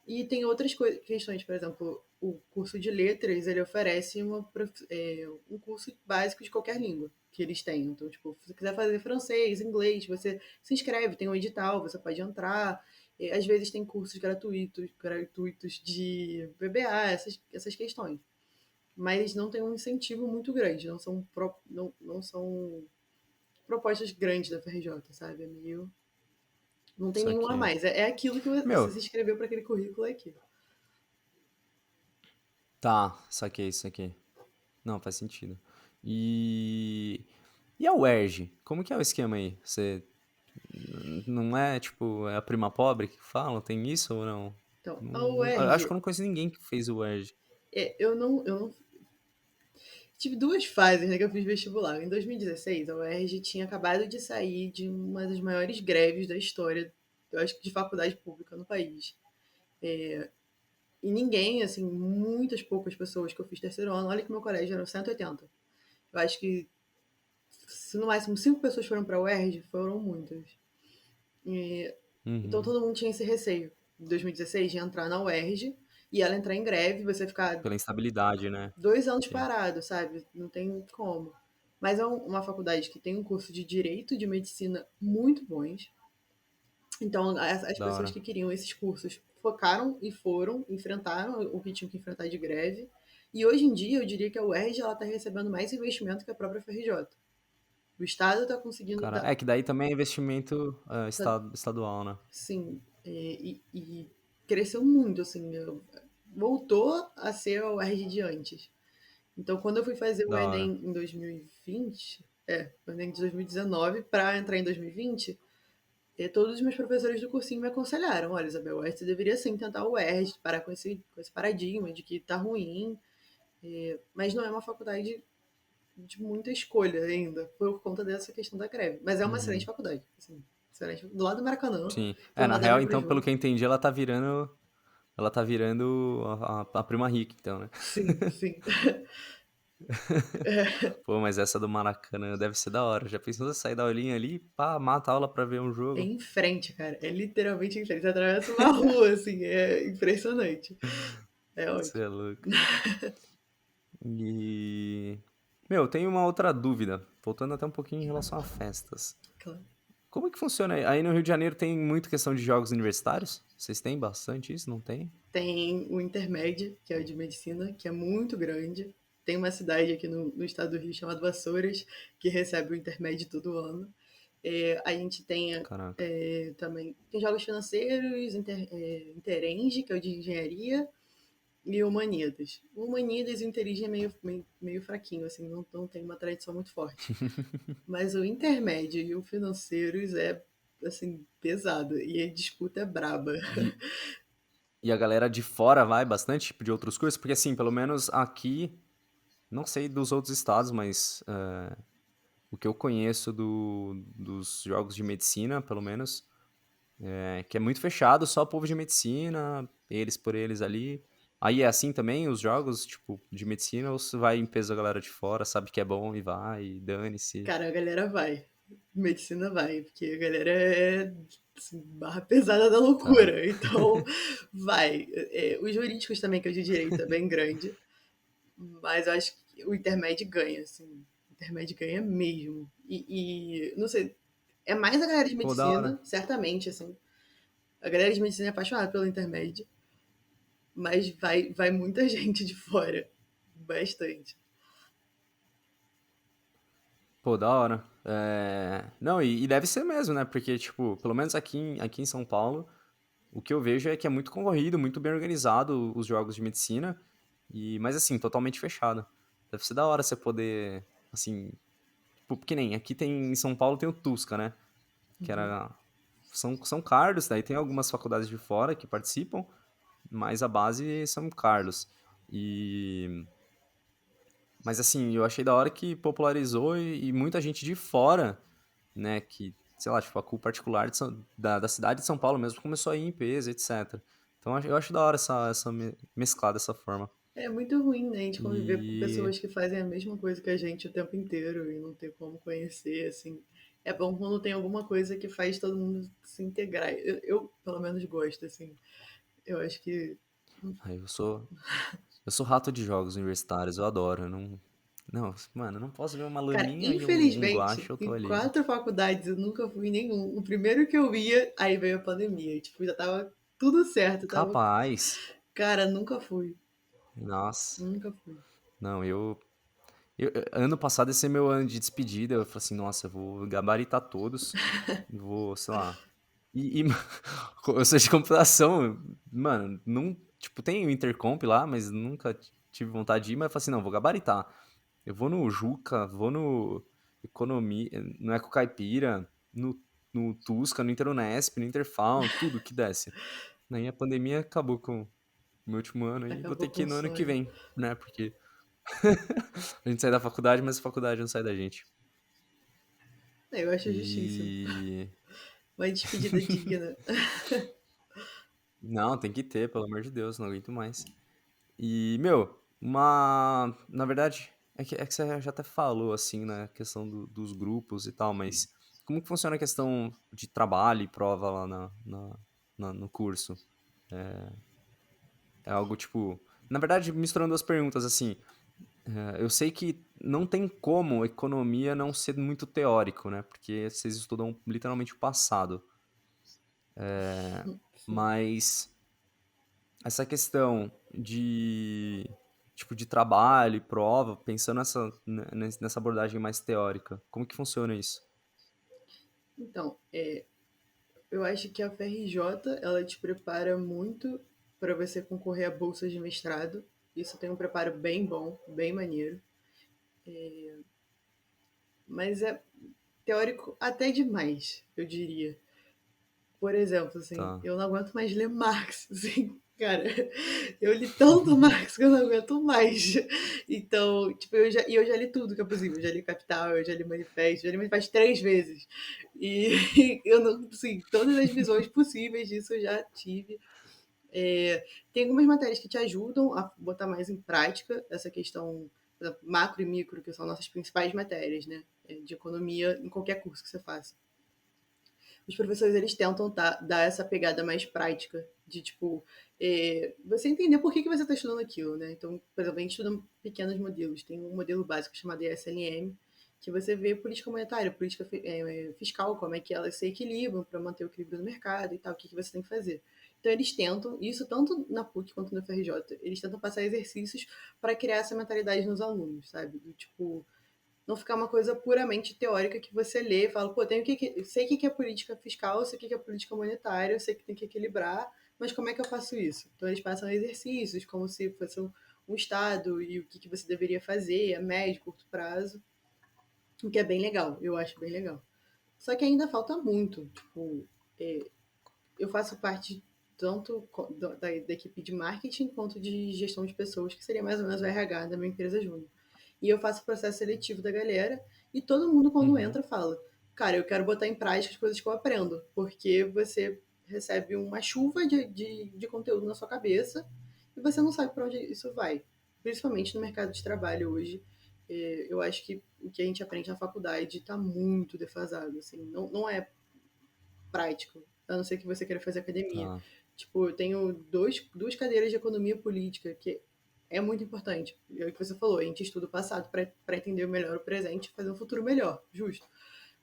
E tem outras questões, por exemplo, o curso de letras, ele oferece um curso básico de qualquer língua que eles tenham. Então, tipo, se você quiser fazer francês, inglês, você se inscreve, tem um edital, você pode entrar. E, às vezes tem cursos gratuitos de VBA, essas questões. Mas não tem um incentivo muito grande, não são propostas grandes da FRJ, sabe? É meio. Não tem Isso nenhum a aqui. mais. É aquilo que você Meu, se inscreveu para aquele currículo, é aquilo. tá, saquei isso aqui. Não, faz sentido. E. E a UERJ? Como que é o esquema aí? Você. Não é, tipo, é a prima pobre que falam? Tem isso ou não? Então, a Eu acho que UERJ, eu não conheço ninguém que fez o UERJ. eu não tive 2 fases, né, que eu fiz vestibular. Em 2016, a UERJ tinha acabado de sair de uma das maiores greves da história, eu acho que de faculdade pública no país. E ninguém, assim, muitas poucas pessoas que eu fiz terceiro ano, olha que meu colégio eram 180. Eu acho que, se no máximo 5 pessoas foram para a UERJ, foram muitas. E, então Uhum. todo mundo tinha esse receio, em 2016, de entrar na UERJ e ela entrar em greve, você ficar Pela instabilidade, né? 2 anos Que- parado, sabe? Não tem como. Mas é uma faculdade que tem um curso de direito e de medicina muito bons. Então, as Da pessoas hora. que queriam esses cursos focaram e foram, enfrentaram o que tinham que enfrentar de greve. E hoje em dia, eu diria que a UERJ está recebendo mais investimento que a própria FRJ. O Estado está conseguindo Cara, dar. é que daí também é investimento Tá, estadual, né? sim, e cresceu muito, assim. Voltou a ser a UERJ de antes. Então, quando eu fui fazer o Da hora. Enem em 2020, o Enem de 2019, para entrar em 2020, todos os meus professores do cursinho me aconselharam: olha, Isabel, você deveria sim tentar o UERJ, parar com esse paradigma de que tá ruim, mas não é uma faculdade de muita escolha ainda, por conta dessa questão da greve. Mas é uma excelente Uhum. faculdade, assim, excelente. Do lado do Maracanã, Sim. É, na formada na real, Vila então, pelo João. que eu entendi, ela tá virando. Ela tá virando a prima rica, então, né? Sim, sim. Pô, mas essa do Maracanã deve ser da hora. Já pensou você sair da aulinha ali, pá, mata a aula pra ver um É jogo? em frente, cara. É literalmente em frente. Você atravessa uma rua, assim. É impressionante. É Você ótimo. é louco. E. Meu, tem uma outra dúvida, voltando até um pouquinho em relação a festas. Claro. Como é que funciona aí? Aí no Rio de Janeiro tem muita questão de jogos universitários? Vocês têm bastante isso? Não tem? Tem o Intermédio, que é o de medicina, que é muito grande. Tem uma cidade aqui no estado do Rio chamada Vassouras, que recebe o Intermédio todo ano. A gente tem Caraca. também tem jogos financeiros, Interenge, que é o de engenharia, e Humanitas. O Humanitas e o Interenge é meio fraquinho, assim, não tem uma tradição muito forte. Mas o Intermédio e o Financeiros é, assim, pesado. E a disputa é braba. E, e a galera de fora vai bastante, tipo, de outros cursos? Porque assim, pelo menos aqui, não sei dos outros estados, mas o que eu conheço dos jogos de medicina, pelo menos, é que é muito fechado, só o povo de medicina, eles por eles ali. Aí é assim também, os jogos, tipo, de medicina, ou se vai em peso a galera de fora, sabe que é bom e vai, e dane-se. Cara, a galera vai. Medicina vai, porque a galera é assim, barra pesada da Tá. loucura. Então, vai. Os jurídicos também, que é o de direito, é bem grande. Mas eu acho que o intermédio ganha, assim. O intermédio ganha mesmo. Não sei, é mais a galera de Pô, da medicina, hora. certamente, assim. A galera de medicina é apaixonada pelo intermédio. Mas vai muita gente de fora. Bastante. Pô, da hora. Não, e deve ser mesmo, né? Porque, tipo, pelo menos aqui em São Paulo, o que eu vejo é que é muito concorrido, muito bem organizado os jogos de medicina, mas assim, totalmente fechado. Deve ser da hora você poder, assim, tipo, porque nem aqui tem, em São Paulo tem o Tusca, né? Que Uhum. era. São Carlos, daí tem algumas faculdades de fora que participam, mas a base é São Carlos. E. Mas assim, eu achei da hora que popularizou e muita gente de fora, né, que, sei lá, tipo, a CU particular da cidade de São Paulo mesmo começou a ir em peso, etc. Então eu acho da hora essa mesclar dessa forma. É muito ruim, né, a gente conviver com E. pessoas que fazem a mesma coisa que a gente o tempo inteiro e não ter como conhecer, assim. É bom quando tem alguma coisa que faz todo mundo se integrar. Eu pelo menos, gosto, assim. Eu acho que. Ai, eu sou rato de jogos universitários, eu adoro. Não, mano, eu não posso ver uma Cara, laminha e um infelizmente, guache, eu tô em ali. 4 faculdades eu nunca fui em nenhum. O primeiro que eu ia, aí veio a pandemia. E, tipo, já tava tudo certo. Tava. Capaz. Cara, nunca fui. Nossa. Nunca fui. Não, ano passado esse é meu ano de despedida. Eu falei assim, nossa, eu vou gabaritar todos. Vou, sei lá. Eu sou de computação, mano, não. Tipo, tem o Intercomp lá, mas nunca tive vontade de ir, mas eu falei assim, não, vou gabaritar. Eu vou no Juca, vou no Economia, no Eco Caipira, no Tusca, no Interunesp, no Interfound, tudo que desce. Aí a pandemia acabou com o meu último ano e vou ter Acabou que com ir o no ano que sonho. vem, né? Porque a gente sai da faculdade, mas a faculdade não sai da gente. Eu acho justíssimo. E. Uma despedida digna. Não, tem que ter, pelo amor de Deus, não aguento mais. E, meu, uma. Na verdade, é que você já até falou, assim, na questão dos grupos e tal, mas como que funciona a questão de trabalho e prova lá no curso? É algo tipo. Na verdade, misturando as perguntas, assim, eu sei que não tem como economia não ser muito teórico, né? Porque vocês estudam literalmente o passado. Sim. Mas essa questão de tipo de trabalho e prova, pensando nessa abordagem mais teórica, como que funciona isso? Então, eu acho que a FRJ ela te prepara muito para você concorrer a bolsas de mestrado. Isso tem um preparo bem bom, bem maneiro. Mas é teórico até demais, eu diria. Por exemplo, assim, Tá. eu não aguento mais ler Marx, assim, cara. Eu li tanto Marx que eu não aguento mais. Então, tipo, eu já li tudo que é possível. Eu já li Capital, eu já li Manifesto 3 vezes. E eu não, assim, todas as visões possíveis disso eu já tive. Tem algumas matérias que te ajudam a botar mais em prática essa questão, por exemplo, macro e micro, que são nossas principais matérias, né? De economia em qualquer curso que você faça. Os professores, eles tentam dar essa pegada mais prática, de tipo, você entender por que você está estudando aquilo, né? Então, por exemplo, a gente estuda pequenos modelos. Tem um modelo básico chamado ESLM, que você vê política monetária, política fiscal, como é que elas se equilibram para manter o equilíbrio no mercado e tal, o que você tem que fazer. Então, eles tentam, isso tanto na PUC quanto na FRJ, eles tentam passar exercícios para criar essa mentalidade nos alunos, sabe? Do tipo, não ficar uma coisa puramente teórica que você lê e fala, pô, sei o que é política fiscal, sei o que é política monetária, sei que tem que equilibrar, mas como é que eu faço isso? Então eles passam exercícios, como se fosse um estado e o que você deveria fazer a médio, curto prazo, o que é bem legal, eu acho bem legal. Só que ainda falta muito, tipo, eu faço parte tanto da equipe de marketing quanto de gestão de pessoas, que seria mais ou menos o RH da minha empresa júnior. E eu faço o processo seletivo da galera e todo mundo, quando Uhum. entra, fala: cara, eu quero botar em prática as coisas que eu aprendo, porque você recebe uma chuva de conteúdo na sua cabeça e você não sabe para onde isso vai. Principalmente no mercado de trabalho hoje, eu acho que o que a gente aprende na faculdade está muito defasado. Assim, não é prático, a não ser que você queira fazer academia. Tá. Tipo, eu tenho duas cadeiras de economia política, que é muito importante. É o que você falou, a gente estuda o passado para entender melhor o presente e fazer um futuro melhor, justo.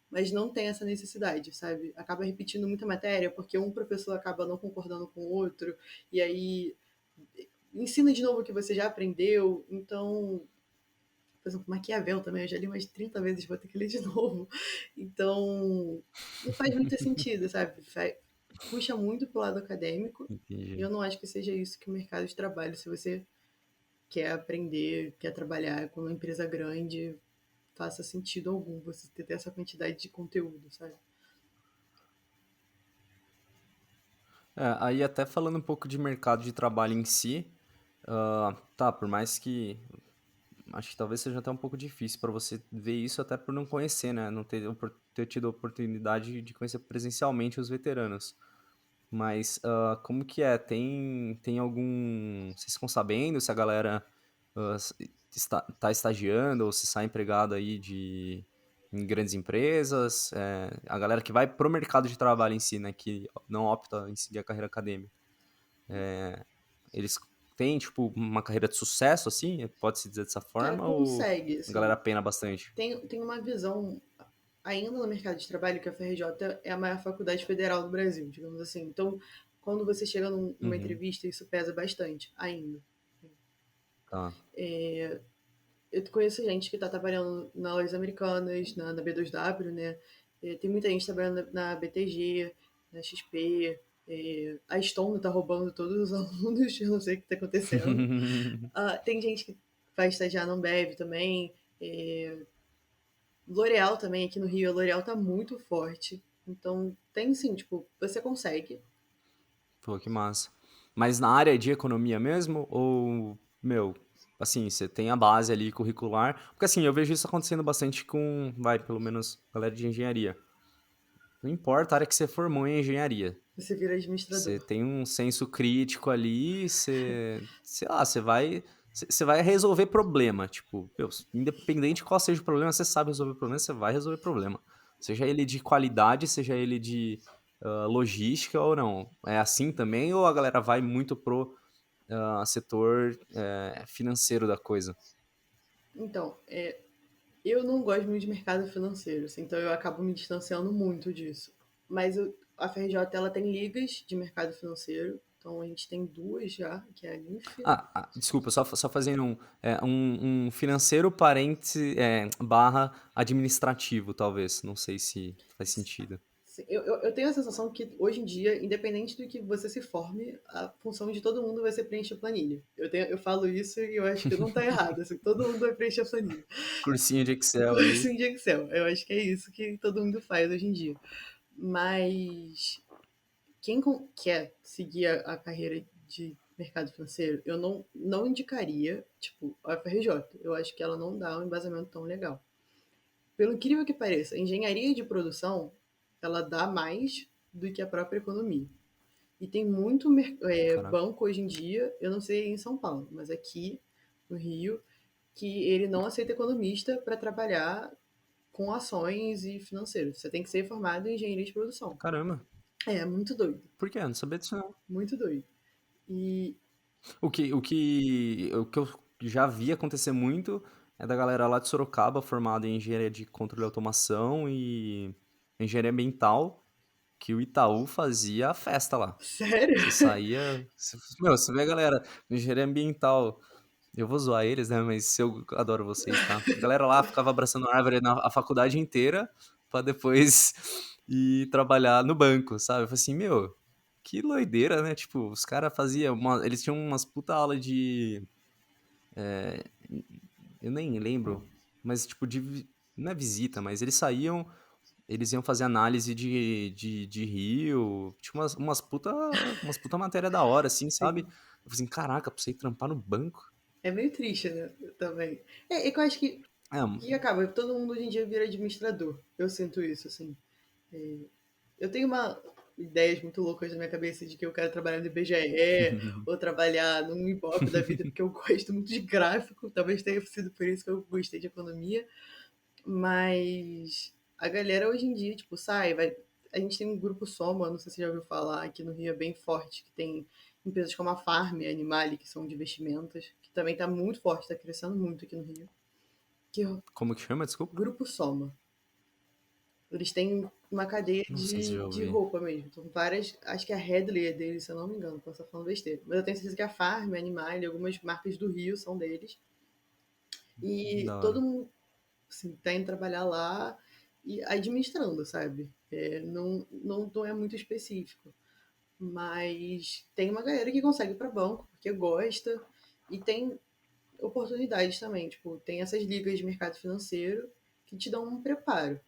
Mas não tem essa necessidade, sabe? Acaba repetindo muita matéria, porque um professor acaba não concordando com o outro, e aí ensina de novo o que você já aprendeu. Então, por exemplo, Maquiavel também, eu já li umas 30 vezes, vou ter que ler de novo. Então, não faz muito sentido, sabe? Puxa muito pro lado acadêmico, e Entendi. eu não acho que seja isso que o mercado de trabalho, se você quer aprender, quer trabalhar com uma empresa grande, faça sentido algum você ter essa quantidade de conteúdo, sabe? Aí até falando um pouco de mercado de trabalho em si, tá, por mais que acho que talvez seja até um pouco difícil para você ver isso até por não conhecer, né? Não ter tido a oportunidade de conhecer presencialmente os veteranos. Mas como que é? Tem algum. Vocês ficam sabendo se a galera tá estagiando ou se sai empregado aí em grandes empresas? A galera que vai pro mercado de trabalho em si, né? Que não opta em seguir a carreira acadêmica. Eles têm, tipo, uma carreira de sucesso, assim? Pode-se dizer dessa Cara, forma? Ou consegue, a galera assim. pena bastante? Tem uma visão, ainda no mercado de trabalho, que a FRJ é a maior faculdade federal do Brasil, digamos assim. Então, quando você chega numa Uhum, entrevista, isso pesa bastante, ainda. tá. Eu conheço gente que está trabalhando nas lojas americanas, na B2W, né? Tem muita gente trabalhando na BTG, na XP. A Stone está roubando todos os alunos, eu não sei o que está acontecendo. Tem gente que vai estagiar na Ambev também. L'Oréal também, aqui no Rio, a L'Oréal tá muito forte. Então, tem sim, tipo, você consegue. Pô, que massa. Mas na área de economia mesmo? Ou, meu, assim, você tem a base ali curricular? Porque assim, eu vejo isso acontecendo bastante com, vai, pelo menos, galera de engenharia. Não importa a área que você formou em engenharia. Você vira Você administrador. tem um senso crítico ali, sei lá, você vai resolver problema. Tipo, meu, independente de qual seja o problema, você sabe resolver o problema, você vai resolver o problema. Seja ele de qualidade, seja ele de logística ou não. É assim também ou a galera vai muito pro setor financeiro da coisa? Então, eu não gosto muito de mercado financeiro, assim, então eu acabo me distanciando muito disso. Mas a FRJ, ela tem ligas de mercado financeiro. Então, a gente tem duas já, que é a Linf. Desculpa, só fazendo um financeiro parente barra administrativo, talvez. Não sei se faz sentido. Eu tenho a sensação que hoje em dia, independente do que você se forme, a função de todo mundo vai ser preencher planilha. Eu falo isso e eu acho que não está errado. Assim, todo mundo vai preencher a planilha. Cursinho de Excel ali. Cursinho de Excel. Eu acho que é isso que todo mundo faz hoje em dia. Mas quem quer seguir a carreira de mercado financeiro, eu não indicaria, tipo, a FRJ. Eu acho que ela não dá um embasamento tão legal. Pelo incrível que pareça, a engenharia de produção, ela dá mais do que a própria economia. E tem muito Caraca. banco hoje em dia, eu não sei em São Paulo, mas aqui no Rio, que ele não aceita economista para trabalhar com ações e financeiro. Você tem que ser formado em engenharia de produção. Caramba, É muito doido, por quê? Eu não sabia disso não. muito doido. E O que eu já vi acontecer muito é da galera lá de Sorocaba formada em engenharia de controle e automação e engenharia ambiental, que o Itaú fazia a festa lá. sério? Você saía. Meu, você vê a galera de engenharia ambiental. Eu vou zoar eles, né? Mas eu adoro vocês, tá? A galera lá ficava abraçando árvore a faculdade inteira pra depois ir trabalhar no banco, sabe? Eu falei assim, meu, que doideira, né? Tipo, os caras faziam eles tinham umas puta aula de. Eu nem lembro, mas tipo, não é visita, mas eles saíam, eles iam fazer análise de rio, tinha umas puta matéria da hora, assim, sabe? Sim. Eu falei assim, caraca, pra você ir trampar no banco? É meio triste, né? Também. É que eu acho É, que acaba, todo mundo hoje em dia vira administrador. Eu sinto isso, assim. Eu tenho ideias muito loucas na minha cabeça de que eu quero trabalhar no IBGE ou trabalhar num Ibope da vida, porque eu gosto muito de gráfico. Talvez tenha sido por isso que eu gostei de economia. Mas a galera hoje em dia, tipo, sai, vai. A gente tem um grupo Soma, não sei se você já ouviu falar, aqui no Rio é bem forte, que tem empresas como a Farm e a Animale, que são de investimentos, que também está muito forte, está crescendo muito aqui no Rio. Que é o como que chama, desculpa? Grupo Soma. Eles têm uma cadeia Não sei se já de ouvi. roupa mesmo. São várias. Acho que a Headley é deles, se eu não me engano, posso estar falando besteira. Mas eu tenho certeza que a Farm, a Animale e algumas marcas do Rio são deles. E Da todo hora. mundo assim, tá indo trabalhar lá e administrando, sabe? Não é muito específico. Mas tem uma galera que consegue ir para banco porque gosta e tem oportunidades também. Tipo, tem essas ligas de mercado financeiro que te dão um preparo.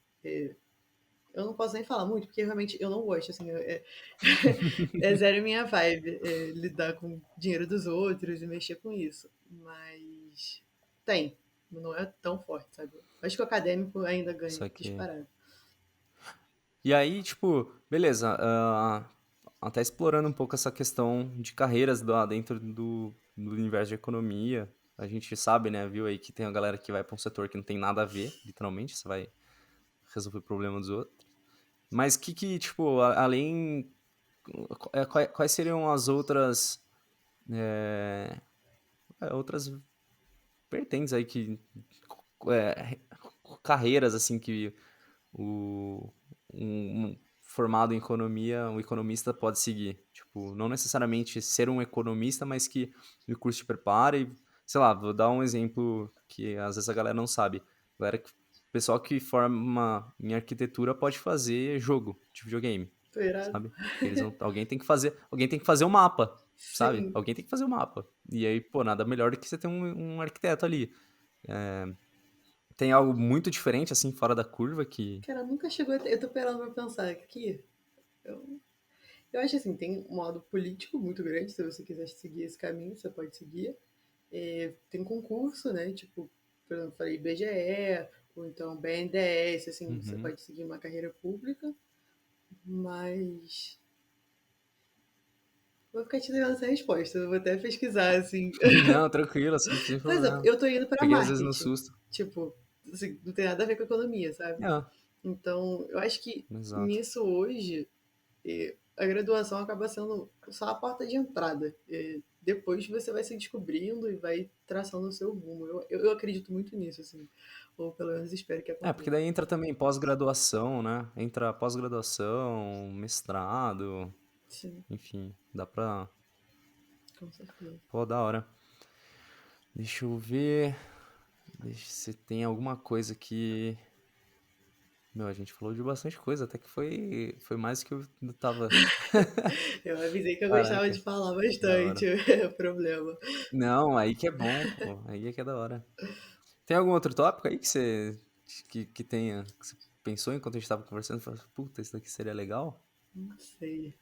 Eu não posso nem falar muito, porque realmente eu não gosto, assim, é zero minha vibe lidar com o dinheiro dos outros e mexer com isso. Mas tem, não é tão forte, sabe? Acho que o acadêmico ainda ganha Isso aqui. disparado. E aí, tipo, beleza, até explorando um pouco essa questão de carreiras lá dentro do universo de economia, a gente sabe, né, viu aí que tem a galera que vai para um setor que não tem nada a ver, literalmente, você vai resolver o problema dos outros. Mas tipo, além, quais seriam as é, outras vertentes aí é, carreiras, assim, que o, formado em economia, um economista pode seguir. Tipo, não necessariamente ser um economista, mas que o curso te prepara e, sei lá, vou dar um exemplo que às vezes a galera não sabe. Pessoal que forma em arquitetura pode fazer jogo de videogame, Tô irado. sabe? Alguém tem que fazer o mapa, sabe? Sim. Alguém tem que fazer o mapa. E aí, pô, nada melhor do que você ter um arquiteto ali. Tem algo muito diferente, assim, fora da curva que. Cara, nunca chegou a ter... Eu tô parando pra pensar aqui. Eu, eu acho assim, tem um modo político muito grande, se você quiser seguir esse caminho, você pode seguir. Tem concurso, né? Tipo, por exemplo, eu falei IBGE, ou então BNDES, assim, você Uhum. pode seguir uma carreira pública, mas vou ficar te dando essa resposta, eu vou até pesquisar, assim. Não, tranquilo, sem Por exemplo, problema. eu tô indo para Peguei às vezes no marketing, susto. tipo, assim, não tem nada a ver com economia, sabe? É, Então, eu acho que exato. nisso hoje, a graduação acaba sendo só a porta de entrada. Depois você vai se descobrindo e vai traçando o seu rumo. Eu acredito muito nisso, assim. Ou pelo menos espero que É, porque aconteça. daí entra também pós-graduação, né? Entra pós-graduação, mestrado, Sim, enfim, dá pra. com certeza. Pô, da hora. Deixa eu ver. Deixa se tem alguma coisa que. Meu, a gente falou de bastante coisa, até que foi mais do que eu tava. Eu avisei que eu gostava de Caraca, falar da bastante, hora. é o problema. Não, aí que é bom, pô. Aí é que é da hora. Tem algum outro tópico aí que tenha, que você pensou enquanto a gente tava conversando e falou, puta, isso daqui seria legal? Não sei.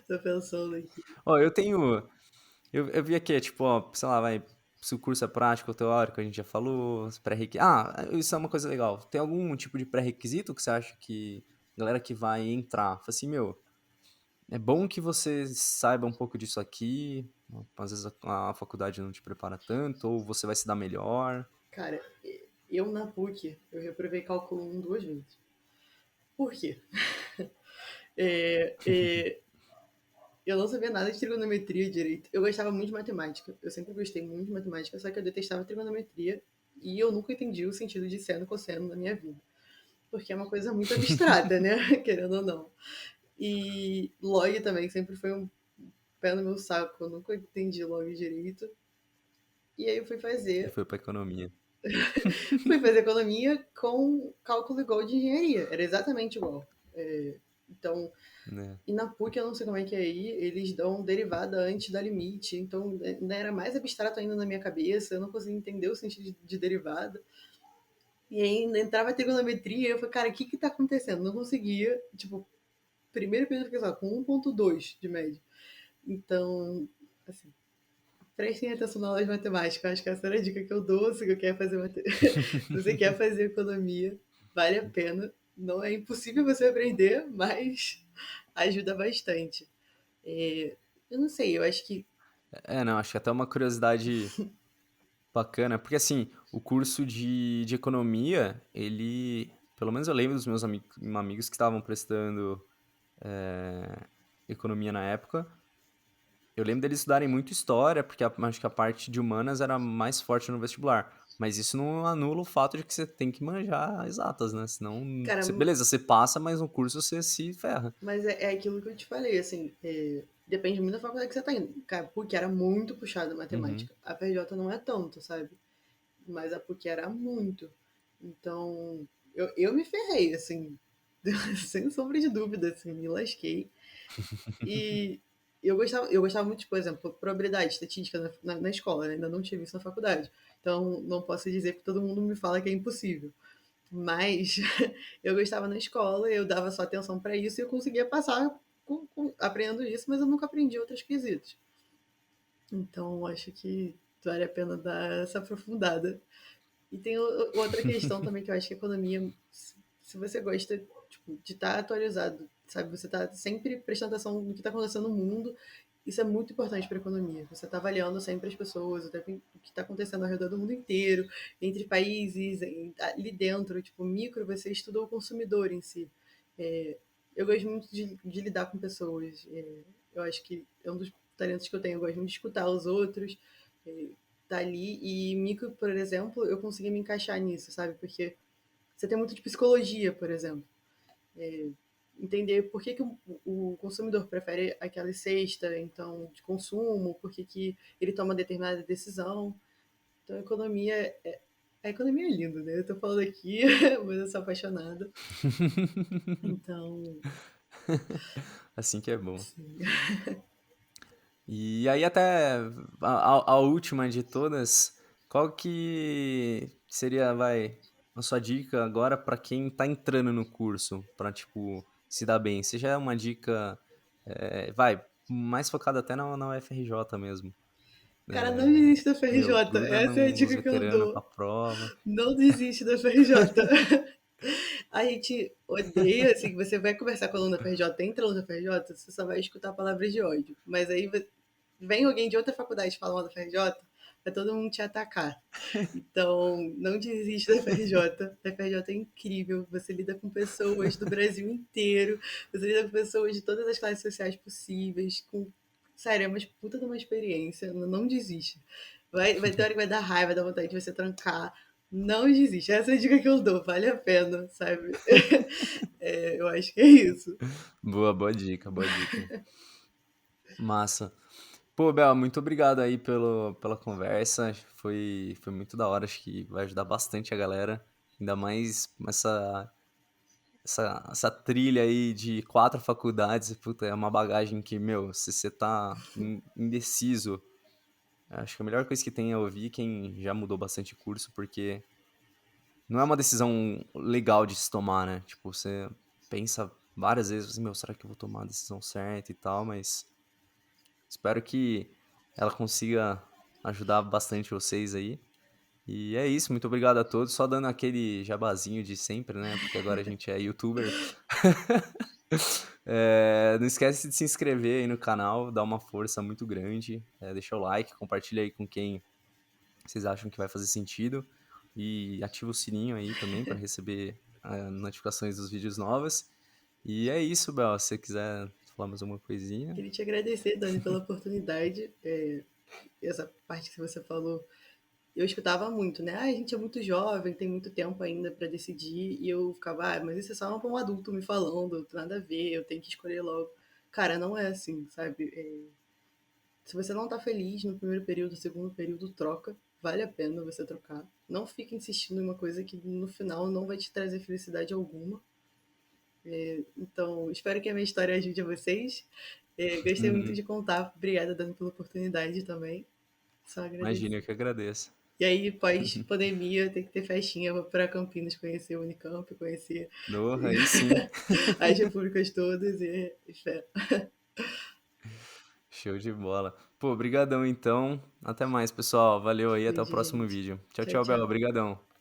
Tô pensando aqui. Ó, eu vi aqui, tipo, ó, sei lá, vai, se o curso é prático ou teórico, a gente já falou, os pré-requisitos. Ah, isso é uma coisa legal. Tem algum tipo de pré-requisito que você acha que a galera que vai entrar, fala assim, meu, é bom que você saiba um pouco disso aqui, às vezes a faculdade não te prepara tanto, ou você vai se dar melhor. Cara, eu na PUC, eu reprovei cálculo 1 duas vezes. Por quê? É, é, eu não sabia nada de trigonometria direito. Eu gostava muito de matemática. Eu sempre gostei muito de matemática, só que eu detestava trigonometria e eu nunca entendi o sentido de seno e cosseno na minha vida. Porque é uma coisa muito abstrata, né? Querendo ou não. E log também sempre foi um pé no meu saco. Eu nunca entendi log direito. E aí eu E foi pra economia. fui fazer economia com cálculo igual de engenharia. Era exatamente igual. Então, Né? e na PUC eu não sei como é que é aí, eles dão derivada antes da limite. Então, ainda era mais abstrato ainda na minha cabeça. Eu não conseguia entender o sentido de derivada. E aí entrava a trigonometria, eu falei, cara, o que que tá acontecendo? Não conseguia, tipo, primeiro período que só, com 1,2 de média. Então, assim, prestem atenção na aula de matemática. Acho que essa era a dica que eu dou. Se você quer fazer, se você quer fazer economia, vale a pena. Não é impossível você aprender, mas ajuda bastante. Eu não sei, eu acho que. Não, acho que até uma curiosidade bacana, porque assim, o curso de economia, ele, pelo menos eu lembro dos meus amigos que estavam prestando economia na época, eu lembro deles estudarem muito história, porque acho que a parte de humanas era mais forte no vestibular. Mas isso não anula o fato de que você tem que manjar exatas, né? Senão, Cara, beleza, você passa, mas no curso você se ferra. mas é aquilo que eu te falei, assim, depende muito da faculdade que você tá indo. Cara, PUC era muito puxada a Uhum. matemática. A PJ não é tanto, sabe? Mas a PUC era muito. Então, eu me ferrei, assim, sem sombra de dúvida, assim, me lasquei. E eu gostava muito, por exemplo, probabilidade, estatística na escola, né? Ainda não tive isso na faculdade. Então, não posso dizer que todo mundo me fala que é impossível. Mas eu gostava na escola, eu dava só atenção para isso e eu conseguia passar aprendendo isso, mas eu nunca aprendi outros quesitos. Então, acho que vale a pena dar essa aprofundada. E tem outra questão também que eu acho que a economia, se você gosta tipo, de estar atualizado, sabe? Você está sempre prestando atenção no que está acontecendo no mundo, isso é muito importante para a economia. Você está avaliando sempre as pessoas, o que está acontecendo ao redor do mundo inteiro, entre países, ali dentro, tipo, micro, você estuda o consumidor em si. É, eu gosto muito de lidar com pessoas. Eu acho que é um dos talentos que eu tenho. Eu gosto muito de escutar os outros, tá ali. E micro, por exemplo, eu consegui me encaixar nisso, sabe? Porque você tem muito de psicologia, por exemplo. Entender por que, que o consumidor prefere aquela cesta, então, de consumo, por que, que ele toma determinada decisão. Então, a economia é linda, né? Eu tô falando aqui, mas eu sou apaixonada. Então, Assim que é bom. sim. E aí até a última de todas, qual que seria, vai, a sua dica agora para quem tá entrando no curso, para tipo, se dar bem? Se já é uma dica, vai, mais focada até na UFRJ mesmo. Cara, não desiste da Meu, FRJ. gruda Essa é a nos dica que eu veteranos pra dou. prova. Não desiste da FRJ. A gente odeia, assim, você vai conversar com o aluno da FRJ, entra aluno da FRJ, você só vai escutar palavras de ódio. Mas aí vem alguém de outra faculdade falar mal da FRJ, vai todo mundo te atacar. Então, não desista da FRJ. A FRJ é incrível. Você lida com pessoas do Brasil inteiro, você lida com pessoas de todas as classes sociais possíveis, sério, é uma puta de uma experiência. Não desista. Vai ter hora que vai dar raiva, vai dar vontade de você trancar. Não desiste. Essa é a dica que eu dou. Vale a pena, sabe? Eu acho que é isso. Boa, boa dica, boa dica. Massa. Pô, Bel, muito obrigado aí pela conversa. Foi muito da hora, acho que vai ajudar bastante a galera. Ainda mais essa trilha aí de 4 faculdades. Puta, é uma bagagem que, meu, se você tá indeciso, acho que a melhor coisa que tem é ouvir quem já mudou bastante curso, porque não é uma decisão legal de se tomar, né? Tipo, você pensa várias vezes, assim, meu, será que eu vou tomar a decisão certa e tal, mas espero que ela consiga ajudar bastante vocês aí. E é isso, muito obrigado a todos. Só dando aquele jabazinho de sempre, né? Porque agora a gente é youtuber. Não esquece de se inscrever aí no canal, dá uma força muito grande, deixa o like, compartilha aí com quem vocês acham que vai fazer sentido e ativa o sininho aí também para receber notificações dos vídeos novos. E é isso, Bel. Se você quiser falar mais alguma coisinha. Queria te agradecer, Dani, pela oportunidade. Essa parte que você falou, eu escutava muito, né? Ah, a gente é muito jovem, tem muito tempo ainda para decidir. E eu ficava, mas isso é só um adulto me falando, não tem nada a ver, eu tenho que escolher logo. Cara, não é assim, sabe? Se você não tá feliz no primeiro período, no segundo período, troca. Vale a pena você trocar. Não fique insistindo em uma coisa que no final não vai te trazer felicidade alguma. Então, espero que a minha história ajude a vocês. Gostei muito Uhum. de contar. Obrigada, Dani, pela oportunidade também. Só Imagina, agradecer. eu que agradeço. E aí, pós-pandemia, tem que ter festinha para Campinas, conhecer o Unicamp, conhecer Nossa, aí sim. as repúblicas todas e fé. Show de bola. Pô, brigadão então. Até mais, pessoal. Valeu aí, até o Beijo, próximo gente. vídeo. Tchau, Tchau, tchau, Bel. tchau. Obrigadão.